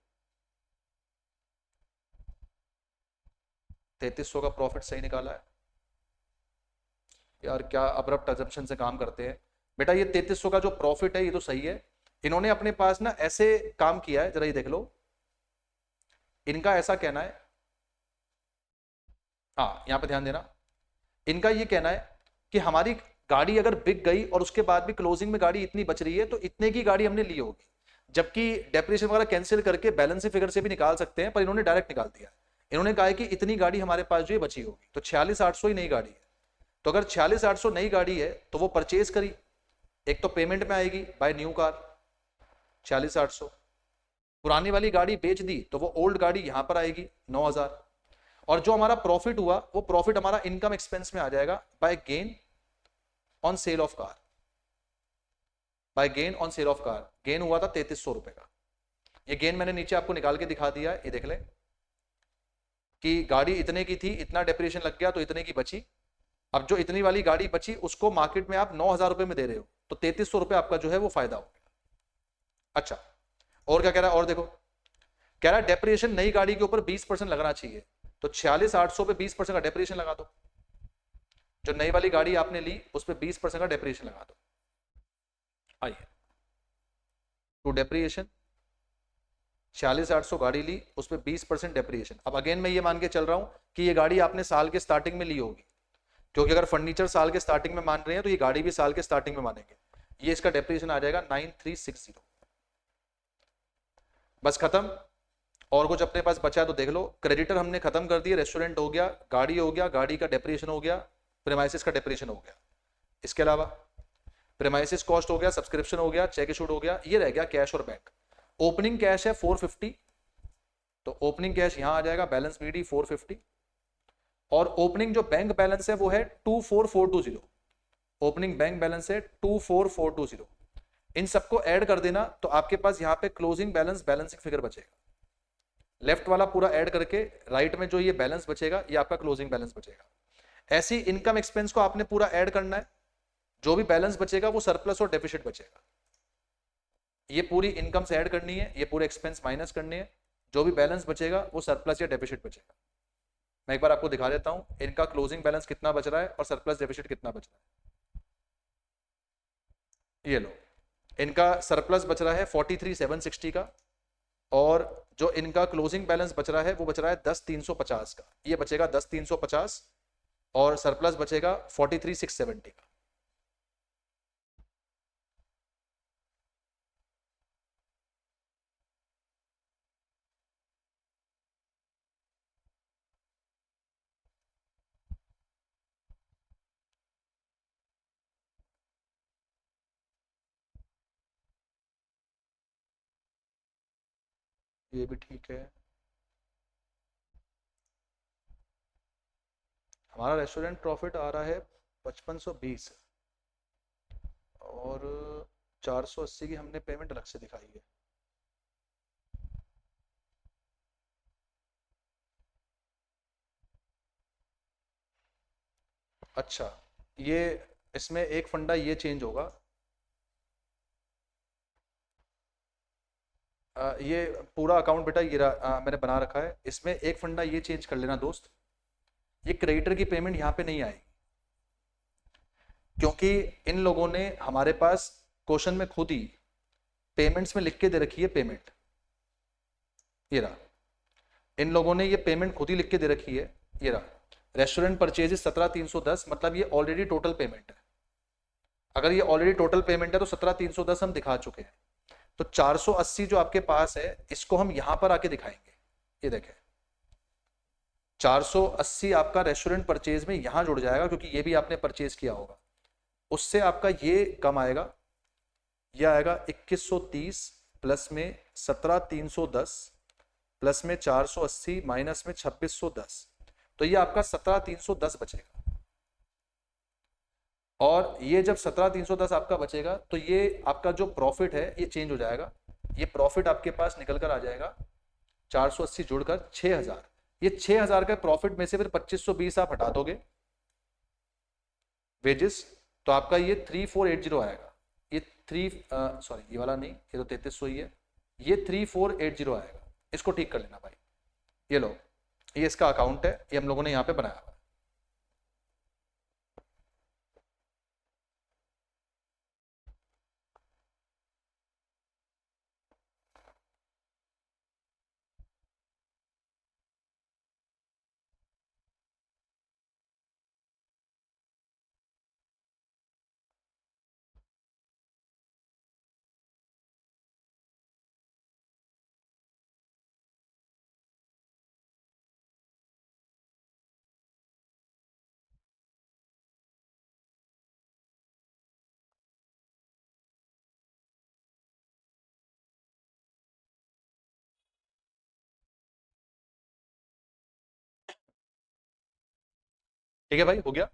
Speaker 1: 3300 का प्रॉफिट सही निकाला है यार, क्या अब्रप्ट एजम्पशन से काम करते हैं बेटा। ये 3300 का जो प्रॉफिट है ये तो सही है, इन्होंने अपने पास ना ऐसे काम किया है, जरा ये देख लो, इनका ऐसा कहना है, हाँ यहां पे ध्यान देना, इनका ये कहना है कि हमारी गाड़ी अगर बिक गई और उसके बाद भी क्लोजिंग में गाड़ी इतनी बच रही है तो इतने की गाड़ी हमने ली होगी, जबकि डेप्रिसिएशन वगैरह कैंसिल करके बैलेंस फिगर से भी निकाल सकते हैं, पर इन्होंने डायरेक्ट निकाल दिया। इन्होंने कहा है कि इतनी गाड़ी हमारे पास जो है बची होगी, तो 46,800 ही नई गाड़ी है। तो अगर 46,800 नई गाड़ी है तो वो परचेज करी, एक तो पेमेंट में आएगी बाय न्यू कार 46,800, पुरानी वाली गाड़ी बेच दी तो वो ओल्ड गाड़ी यहां पर आएगी 9,000, और जो हमारा प्रॉफिट हुआ वो प्रॉफिट हमारा इनकम एक्सपेंस में आ जाएगा by gain on sale of car, by gain on sale of car. Gain हुआ था 3300 रुपए का, ये गेन मैंने नीचे आपको निकाल के दिखा दिया है, ये देख ले कि गाड़ी इतने की थी, इतना डेप्रिसिएशन लग गया तो इतने की बची। अब जो इतनी वाली गाड़ी बची उसको मार्केट में आप 9,000 रुपए में दे रहे हो, तो 3300 रुपए आपका जो है वो फायदा हो गया। अच्छा, और क्या कह रहा है, और देखो कह रहा है डेप्रिसिएशन नई गाड़ी के ऊपर 20% लगना चाहिए, तो 46,800 पे 20% का डेप्रिसिएशन लगा दो, जो नई वाली गाड़ी आपने ली उस पर 20% का डेप्रिसिएशन लगा दो। आइए, टू डेप्रिसिएशन 46,800 गाड़ी ली, उस पर 20% डेप्रिसिएशन। अब अगेन मैं ये मान के चल रहा हूं कि ये गाड़ी आपने साल के स्टार्टिंग में ली होगी, क्योंकि अगर फर्नीचर साल के स्टार्टिंग में मान रहे हैं तो ये गाड़ी भी साल के स्टार्टिंग में मानेंगे। ये इसका डेप्रिसिएशन आ जाएगा 9360, बस खत्म। और कुछ अपने पास बचा है तो देख लो, क्रेडिटर हमने खत्म कर दिए, रेस्टोरेंट हो गया, गाड़ी हो गया, गाड़ी का डेप्रिसिएशन हो गया, प्रीमाइसिस का डेप्रिसिएशन हो गया, इसके अलावा प्रीमाइसिस कॉस्ट हो गया, सब्सक्रिप्शन हो गया, चेक इशूड हो गया, ये रह गया कैश और बैंक। ओपनिंग कैश है 450, तो ओपनिंग कैश यहां आ जाएगा, बैलेंस बीडी 450, और ओपनिंग जो बैंक बैलेंस है वो है 24420, ओपनिंग बैंक बैलेंस है 24420। इन सबको ऐड कर देना तो आपके पास यहाँ पे क्लोजिंग बैलेंस बैलेंसिंग फिगर बचेगा, लेफ्ट वाला पूरा ऐड करके राइट में जो ये बैलेंस बचेगा ये आपका क्लोजिंग बैलेंस बचेगा। ऐसी इनकम एक्सपेंस को आपने पूरा ऐड करना है, जो भी बैलेंस बचेगा वो सरप्लस और डेफिसिट बचेगा, ये पूरी इनकम से ऐड करनी है, ये पूरे एक्सपेंस माइनस करनी है, जो भी बैलेंस बचेगा वो सरप्लस या डेफिसिट बचेगा। मैं एक बार आपको दिखा देता हूं इनका क्लोजिंग बैलेंस कितना बच रहा है और सरप्लस डेफिसिट कितना बच रहा है। ये लो, इनका सरप्लस बच रहा है 43,760 का, और जो इनका क्लोजिंग बैलेंस बच रहा है वो बच रहा है 10,350 का, ये बचेगा 10,350, और सरप्लस बचेगा 43,670 का। ये भी ठीक है। हमारा रेस्टोरेंट प्रॉफिट आ रहा है 5520, और 480 की हमने पेमेंट अलग से दिखाई है। अच्छा, ये इसमें एक फंडा ये चेंज होगा, ये पूरा अकाउंट बेटा ये मैंने बना रखा है, इसमें एक फंडा ये चेंज कर लेना दोस्त, ये क्रेडिटर की पेमेंट यहाँ पे नहीं आएगी, क्योंकि इन लोगों ने हमारे पास क्वेश्चन में खुद ही पेमेंट्स में लिख के दे रखी है पेमेंट, ये रहा, इन लोगों ने ये पेमेंट खुद ही लिख के दे रखी है, ये रहा, रेस्टोरेंट परचेज 17,310, मतलब ये ऑलरेडी टोटल पेमेंट है। अगर ये ऑलरेडी टोटल पेमेंट है तो 17,310 हम दिखा चुके हैं। तो 480 जो आपके पास है इसको हम यहां पर आके दिखाएंगे। ये देखें 480 आपका रेस्टोरेंट परचेज में यहां जुड़ जाएगा, क्योंकि ये भी आपने परचेज किया होगा। उससे आपका ये कम आएगा, ये आएगा 2130 प्लस में 17,310 प्लस में 480 माइनस में 2610, तो ये आपका 17,310 बचेगा। और ये जब 17,310 आपका बचेगा तो ये आपका जो प्रॉफिट है ये चेंज हो जाएगा। ये प्रॉफिट आपके पास निकल कर आ जाएगा 480 जुड़कर 6,000। ये 6,000 का प्रॉफिट में से फिर 2520 आप हटा दोगे वेजेस, तो आपका ये 3480 आएगा। ये ये वाला नहीं, ये तो 3300 ही है, ये 3480 आएगा। इसको ठीक कर लेना भाई। ये लो, ये इसका अकाउंट है, ये हम लोगों ने यहाँ पे बनाया हुआ है। ठीक है भाई, हो गया।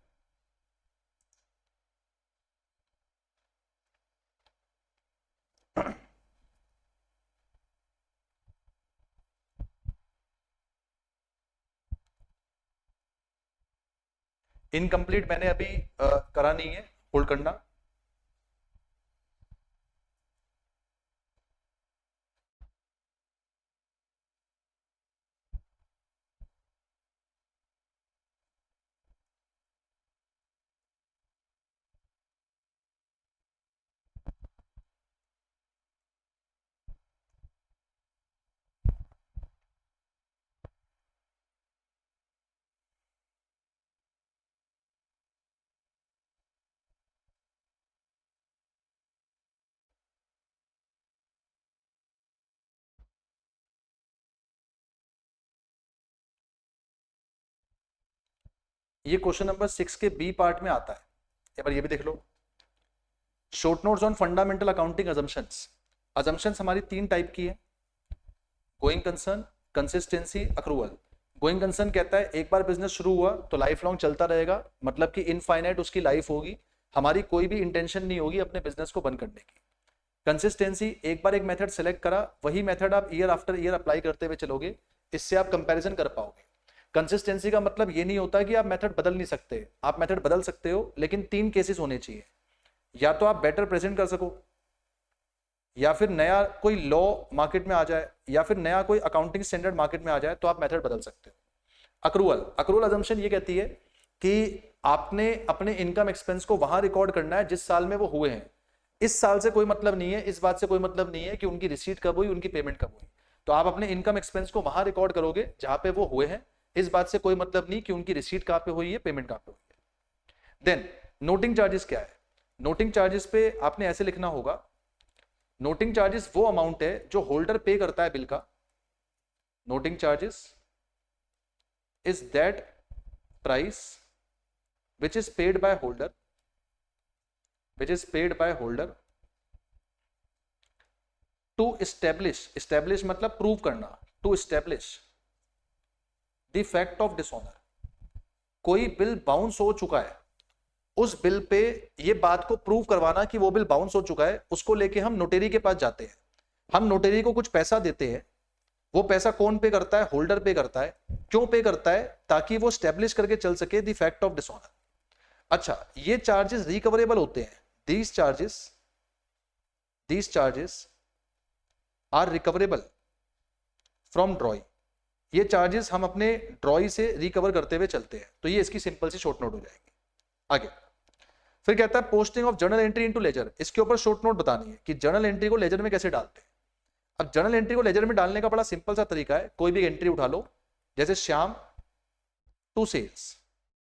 Speaker 1: इनकम्प्लीट मैंने अभी करा नहीं है, होल्ड करना। ये क्वेश्चन नंबर 6 के बी पार्ट में आता है, एक बार ये भी देख लो। Short notes on fundamental accounting assumptions. Assumptions हमारी 3 टाइप की है, going concern, consistency, accrual. Going concern कहता है एक बार बिजनेस शुरू हुआ तो लाइफ लॉन्ग चलता रहेगा, मतलब कि इनफाइनाइट उसकी लाइफ होगी, हमारी कोई भी इंटेंशन नहीं होगी अपने बिजनेस को बंद करने की। कंसिस्टेंसी, एक बार एक मेथड सेलेक्ट करा, वही मेथड आप ईयर आफ्टर ईयर अप्लाई करते हुए चलोगे, इससे आप कंपैरिजन कर पाओगे। कंसिस्टेंसी का मतलब ये नहीं होता कि आप मेथड बदल नहीं सकते, आप मेथड बदल सकते हो, लेकिन 3 केसेस होने चाहिए। या तो आप बेटर प्रेजेंट कर सको, या फिर नया कोई लॉ मार्केट में आ जाए, या फिर नया कोई अकाउंटिंग स्टैंडर्ड मार्केट में आ जाए, तो आप मेथड बदल सकते हो। अक्रूवल, अक्रूवल अजम्पशन ये कहती है कि आपने अपने इनकम एक्सपेंस को वहां रिकॉर्ड करना है जिस साल में वो हुए हैं। इस साल से कोई मतलब नहीं है, इस बात से कोई मतलब नहीं है कि उनकी रिसीट कब हुई, उनकी पेमेंट कब हुई। तो आप अपने इनकम एक्सपेंस को वहां रिकॉर्ड करोगे जहां पे वो हुए हैं, इस बात से कोई मतलब नहीं कि उनकी रिसीट कहां पे हुई है, पेमेंट कहां पे हुई है। देन नोटिंग चार्जेस क्या है? नोटिंग चार्जेस पे आपने ऐसे लिखना होगा, नोटिंग चार्जेस वो अमाउंट है जो होल्डर पे करता है बिल का। Noting charges is that price which is paid by holder, which is paid by holder to establish मतलब प्रूव करना, to establish the fact of dishonor। कोई बिल बाउंस हो चुका है, उस बिल पे ये बात को प्रूव करवाना कि वो बिल बाउंस हो चुका है, उसको लेके हम नोटेरी के पास जाते हैं। हम नोटेरी को कुछ पैसा देते हैं, वो पैसा कौन पे करता है? होल्डर पे करता है। क्यों पे करता है? ताकि वो स्टैब्लिश करके चल सके द फैक्ट ऑफ डिसऑनर। अच्छा, ये चार्जेस रिकवरेबल होते हैं। These charges are recoverable from drawee. ये चार्जेस हम अपने ड्रॉई से रिकवर करते हुए चलते हैं। तो ये इसकी सिंपल सी शॉर्ट नोट हो जाएगी। आगे फिर कहता है posting of journal entry into ledger. इसके ऊपर शॉर्ट नोट बतानी है कि जर्नल एंट्री को लेजर में कैसे डालते हैं। अब जर्नल एंट्री को लेजर में डालने का बड़ा सिंपल सा तरीका है, कोई भी एंट्री उठा लो, जैसे श्याम टू सेल्स,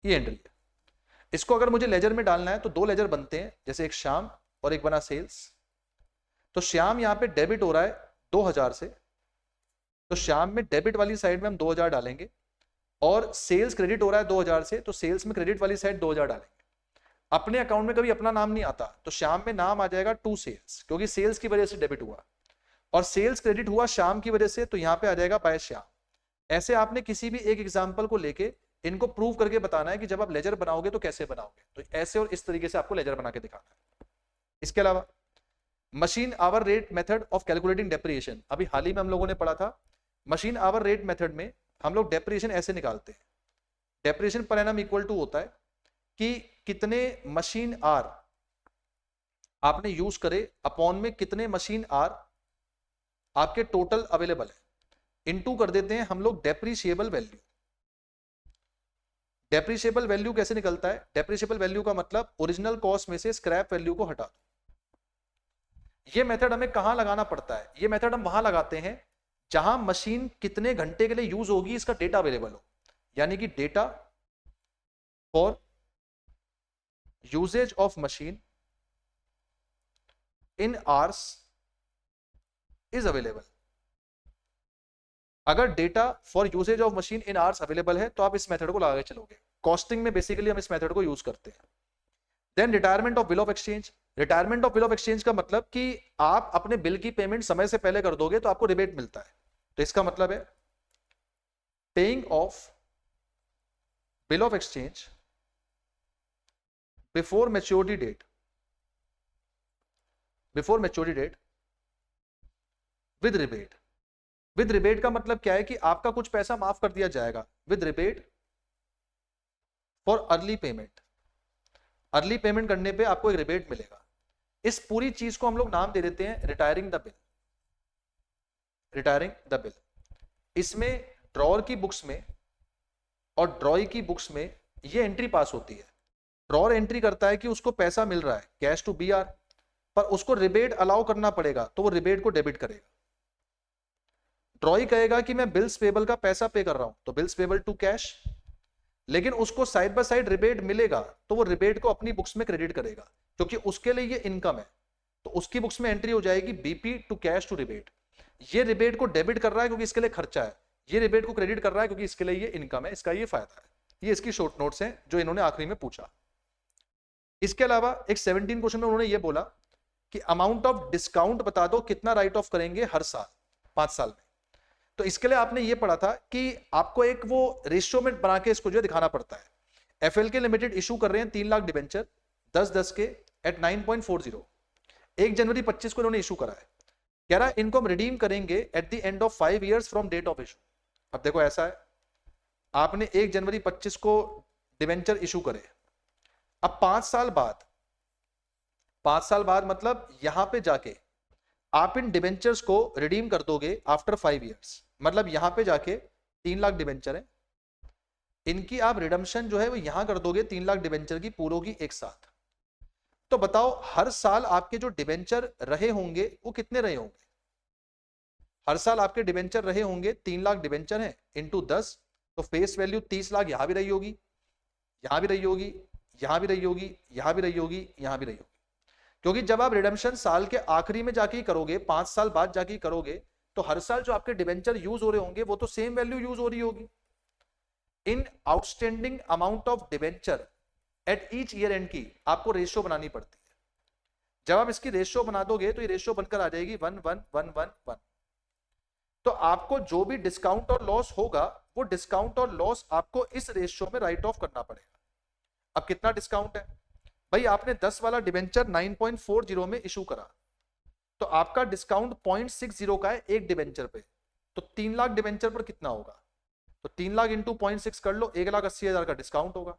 Speaker 1: ये एंट्री है। इसको अगर मुझे लेजर में डालना है तो दो लेजर बनते हैं, जैसे एक श्याम और एक बना सेल्स। तो श्याम यहाँ पे डेबिट हो रहा है 2000 से, तो श्याम में डेबिट वाली साइड में हम 2000 डालेंगे, और सेल्स क्रेडिट हो रहा है 2000 से, तो सेल्स में क्रेडिट वाली साइड 2000 डालेंगे। अपने अकाउंट में कभी अपना नाम नहीं आता, तो श्याम में नाम आ जाएगा टू सेल्स, क्योंकि सेल्स की वजह से डेबिट हुआ, और सेल्स क्रेडिट हुआ श्याम की वजह से, तो यहाँ पे आ जाएगा बाय श्याम। ऐसे आपने किसी भी एक एग्जाम्पल को लेके इनको प्रूव करके बताना है कि जब आप लेजर बनाओगे तो कैसे बनाओगे, तो ऐसे और इस तरीके से आपको लेजर बना के दिखाना है। इसके अलावा machine hour rate method of calculating depreciation, अभी हाल ही में हम लोगों ने पढ़ा था। मशीन आवर रेट मेथड में हम लोग डेप्रिएशन ऐसे निकालते हैं, डेप्रिएशन पर एनम इक्वल टू होता है कि कितने मशीन आर आपने यूज करे अपॉन में कितने मशीन आर आपके टोटल अवेलेबल है, इनटू कर देते हैं हम लोग डेप्रिशिएबल वैल्यू। डेप्रिशिएबल वैल्यू कैसे निकलता है? डेप्रिशिएबल वैल्यू का मतलब ओरिजिनल कॉस्ट में से स्क्रैप वैल्यू को हटा दो। ये मेथड हमें कहां लगाना पड़ता है? ये मेथड हम वहां लगाते हैं जहां मशीन कितने घंटे के लिए यूज होगी इसका डेटा अवेलेबल हो, यानी कि data for usages of machine in hours is available. अगर data for usages of machine in hours available है तो आप इस मेथड को लगा के चलोगे। कॉस्टिंग में बेसिकली हम इस मेथड को यूज करते हैं। Then retirement of bill of exchange. Retirement of bill of exchange का मतलब कि आप अपने बिल की पेमेंट समय से पहले कर दोगे तो आपको रिबेट मिलता है, तो इसका मतलब है paying of bill of exchange before maturity date, before maturity date with rebate. With rebate का मतलब क्या है कि आपका कुछ पैसा माफ कर दिया जाएगा with rebate for early payment. Early payment करने पे आपको एक रिबेट मिलेगा। इस पूरी चीज को हम लोग नाम दे देते हैं retiring the bill. Retiring the bill. इसमें ड्रॉअर की बुक्स में और ड्रॉई की बुक्स में ये एंट्री पास होती है। ड्रॉअर एंट्री करता है कि उसको पैसा मिल रहा है कैश टू बी आर, पर उसको रिबेट अलाउ करना पड़ेगा तो वो रिबेट को डेबिट करेगा। ड्रॉई कहेगा कि मैं बिल्स पेबल का पैसा पे कर रहा हूं तो बिल्स पेबल टू कैश, लेकिन उसको साइड बाय साइड रिबेट मिलेगा तो वो रिबेट को अपनी बुक्स में क्रेडिट करेगा, क्योंकि उसके लिए ये इनकम है। तो उसकी बुक्स में एंट्री हो जाएगी BP to cash to rebate. ये रिबेट को डेबिट कर रहा है क्योंकि इसके लिए खर्चा है, ये रिबेट को क्रेडिट कर रहा है क्योंकि इसके लिए ये इनकम है, इसका ये फायदा है। ये इसकी शॉर्ट नोट्स हैं जो इन्होंने आखिरी में पूछा। इसके अलावा एक 17 क्वेश्चन में उन्होंने ये बोला कि अमाउंट ऑफ डिस्काउंट बता दो कितना राइट ऑफ करेंगे हर साल 5 साल में। तो इसके लिए आपने ये पढ़ा था कि आपको एक वो रेशियो में बना के इसको जो दिखाना पड़ता है। एफएलके लिमिटेड इशू कर रहे हैं 3 लाख डिबेंचर 10-10 के एट 9.40। 1 जनवरी 25 को इन्होंने इशू करा है। कह रहा है इनको हम रिडीम करेंगे at the end of 5 years from date of issue. अब देखो ऐसा है, आपने 1 जनवरी 25 को डिबेंचर इशू करे, अब 5 साल बाद, 5 साल बाद मतलब यहां पे जाके आप इन डिबेंचर्स को रिडीम कर दोगे आफ्टर 5 years। मतलब यहां पे जाके 3 लाख डिबेंचर है, इनकी आप रिडम्पशन जो है वो यहां कर दोगे 3 लाख डिबेंचर की पूरों की एक साथ। तो बताओ हर साल आपके जो डिबेंचर रहे होंगे वो कितने रहे होंगे? हर साल आपके डिबेंचर रहे होंगे 3 लाख डिबेंचर है इंटू 10, तो फेस वैल्यू 30 लाख यहां भी रही होगी, यहां भी रही होगी, यहां भी रही होगी, यहां भी रही होगी, यहां भी रही होगी। क्योंकि जब आप रिडम्पशन साल के आखिरी में जाके करोगे, 5 साल बाद जाके करोगे, तो हर साल जो आपके डिबेंचर यूज हो रहे होंगे वो तो सेम वैल्यू यूज हो रही होगी। In outstanding amount of debenture at each year end की आपको रेशियो बनानी पड़ती है। जब आप इसकी रेशियो बना दोगे तो ये रेशियो बनकर आ जाएगी 1:1:1:1:1। तो आपको जो भी डिस्काउंट और लॉस होगा वो डिस्काउंट और लॉस आपको इस रेशियो में राइट ऑफ करना पड़ेगा। अब कितना डिस्काउंट है भाई? आपने 10 वाला डिबेंचर 9.40 में इशू करा, तो आपका डिस्काउंट 0.60 का है एक डिबेंचर पे, तो 3 लाख डिबेंचर पर कितना होगा? तो 3 लाख इंटू 0.6 कर लो, 1,80,000 का डिस्काउंट होगा।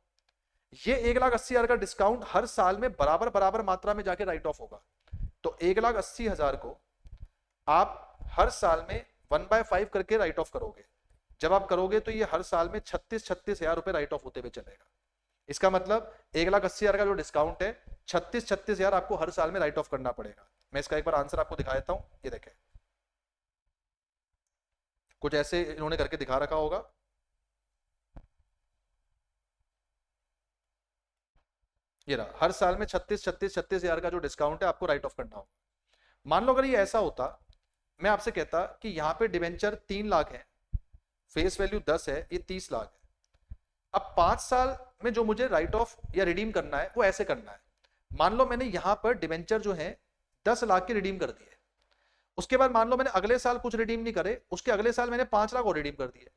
Speaker 1: ये 1,80,000 का डिस्काउंट हर साल में बराबर बराबर मात्रा में जाके राइट ऑफ होगा। तो 1,80,000 को आप हर साल में 1/5 करके राइट ऑफ करोगे। जब आप करोगे तो ये हर साल में 36,000 रुपए राइट ऑफ होते हुए चलेगा। इसका मतलब 1,80,000 का जो डिस्काउंट है 36,000 आपको हर साल में राइट ऑफ करना पड़ेगा। मैं इसका एक बार आंसर आपको दिखा देता हूं, ये देखें। कुछ ऐसे इन्होंने करके दिखा रखा होगा। ये रहा, हर साल में 36 हजार का जो डिस्काउंट है आपको राइट ऑफ करना होगा। मान लो अगर ये ऐसा होता, मैं आपसे कहता कि यहाँ पे डिवेंचर 3 लाख है, फेस वैल्यू 10 है, ये 30 लाख है। अब 5 साल में जो मुझे राइट ऑफ या रिडीम करना है वो ऐसे करना है। मान लो मैंने यहां पर डिवेंचर जो है 10 लाख के रिडीम कर दिए, उसके बाद मान लो मैंने अगले साल कुछ रिडीम नहीं करे, उसके अगले साल मैंने 5 लाख और रिडीम कर दिए,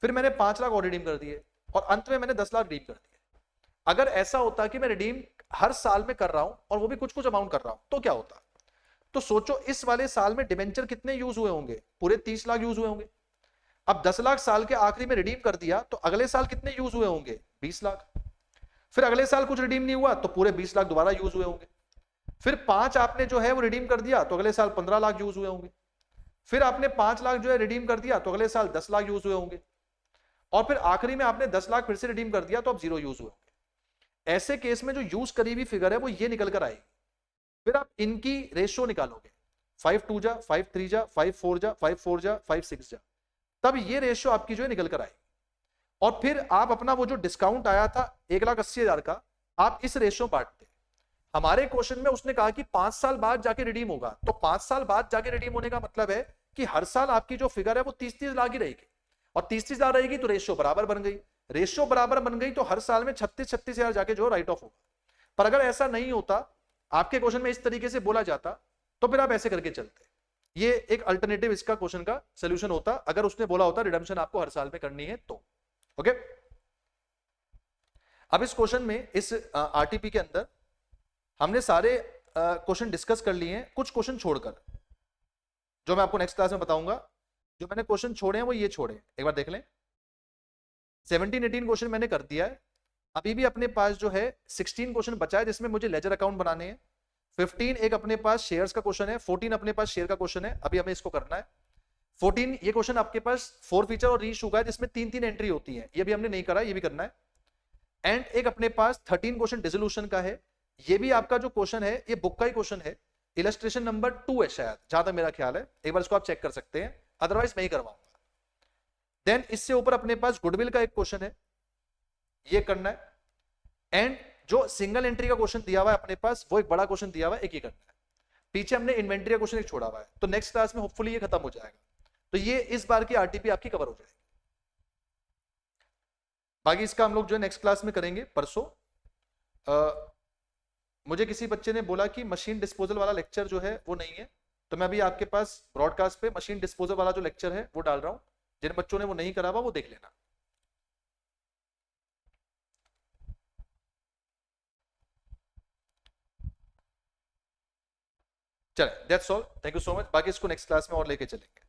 Speaker 1: फिर मैंने 5 लाख और रिडीम कर दिए, और अंत में मैंने 10 लाख रिडीम कर दिए। अगर ऐसा होता कि मैं रिडीम हर साल में कर रहा हूं और वो भी कुछ कुछ अमाउंट कर रहा हूं, तो क्या होता? तो सोचो इस वाले साल में डिवेंचर कितने यूज हुए होंगे? पूरे 30 लाख यूज हुए होंगे। अब 10 लाख साल के आखिरी में रिडीम कर दिया तो अगले साल कितने यूज हुए होंगे? 20 लाख। फिर अगले साल कुछ रिडीम नहीं हुआ तो पूरे 20 लाख दोबारा यूज हुए होंगे। फिर 5 आपने जो है वो रिडीम कर दिया तो अगले साल 15 लाख यूज हुए होंगे। फिर आपने 5 लाख जो है रिडीम कर दिया तो अगले साल 10 लाख यूज हुए होंगे, और फिर आखिरी में आपने 10 लाख फिर से रिडीम कर दिया तो अब 0 यूज हुए होंगे। ऐसे केस में जो यूज करी हुई फिगर है वो ये निकल कर आएगी। फिर आप इनकी रेशियो निकालोगे, 5 2 जा, 5 3 जा, 5 4 जा, 5 4 जा, 5 6 जा, तब ये रेशियो आपकी जो है निकल कर आएगी। और फिर आप अपना वो जो डिस्काउंट आया था 1,80,000 का, आप इस रेशियो बांटते। हमारे क्वेश्चन में उसने कहा कि 5 साल बाद जाके रिडीम होगा, तो 5 साल बाद जाके रिडीम होने का मतलब है कि हर साल आपकी जो फिगर है वो 30-30 लाख ही रहेगी, और 30-30 लाख रहेगी तो रेशियो बराबर बन गई। रेशियो बराबर बन गई तो हर साल में 36-36 हजार जाके जो राइट ऑफ होगा। पर अगर ऐसा नहीं होता, आपके क्वेश्चन में इस तरीके से बोला जाता, तो फिर आप ऐसे करके चलते। ये एक अल्टरनेटिव इसका क्वेश्चन का सोल्यूशन होता अगर उसने बोला होता रिडम्पशन आपको हर साल में करनी है तो। ओके, अब इस क्वेश्चन में इस आरटीपी के अंदर हमने सारे क्वेश्चन डिस्कस कर लिए हैं, कुछ क्वेश्चन छोड़कर, जो मैं आपको नेक्स्ट क्लास में बताऊंगा। जो मैंने क्वेश्चन छोड़े हैं वो ये छोड़े, एक बार देख लें। 17-18 क्वेश्चन मैंने कर दिया है। अभी भी अपने पास जो है 16 क्वेश्चन बचा है जिसमें मुझे लेजर अकाउंट बनाने हैं। 15 एक अपने पास शेयर्स का क्वेश्चन है, 14 अपने पास शेयर का क्वेश्चन है, अभी हमें इसको करना है। 14 ये क्वेश्चन आपके पास 4 फीचर और रीइशू का है जिसमें 3-3 एंट्री होती है, ये भी हमने नहीं करा, ये भी करना है। एंड एक अपने पास 13 क्वेश्चन डिसोल्यूशन का है, ये भी आपका जो क्वेश्चन है ये बुक का ही क्वेश्चन है, इलस्ट्रेशन नंबर 2 है शायद, जहां तक मेरा ख्याल है, एक बार इसको आप चेक कर सकते हैं, अदरवाइज मैं ही करवाऊंगा। देन इससे ऊपर अपने पास गुडविल का एक क्वेश्चन है, ये करना है। एंड जो सिंगल एंट्री का क्वेश्चन दिया हुआ है अपने पास, वो एक बड़ा क्वेश्चन दिया हुआ है, एक ही करना है। पीछे हमने इन्वेंट्री का क्वेश्चन एक छोड़ा हुआ है, तो नेक्स्ट क्लास में होपफुली ये खत्म हो जाएगा। तो ये इस बार की आरटीपी आपकी कवर हो जाएगी। बाकी इसका हम लोग जो है नेक्स्ट क्लास में करेंगे परसों। मुझे किसी बच्चे ने बोला कि मशीन डिस्पोजल वाला लेक्चर जो है वो नहीं है, तो मैं अभी आपके पास ब्रॉडकास्ट पे मशीन डिस्पोजल वाला जो लेक्चर है वो डाल रहा हूं। जिन बच्चों ने वो नहीं करा हुआ वो देख लेना। चले, that's all, thank you so much. बाकी इसको नेक्स्ट क्लास में और लेके चलेंगे।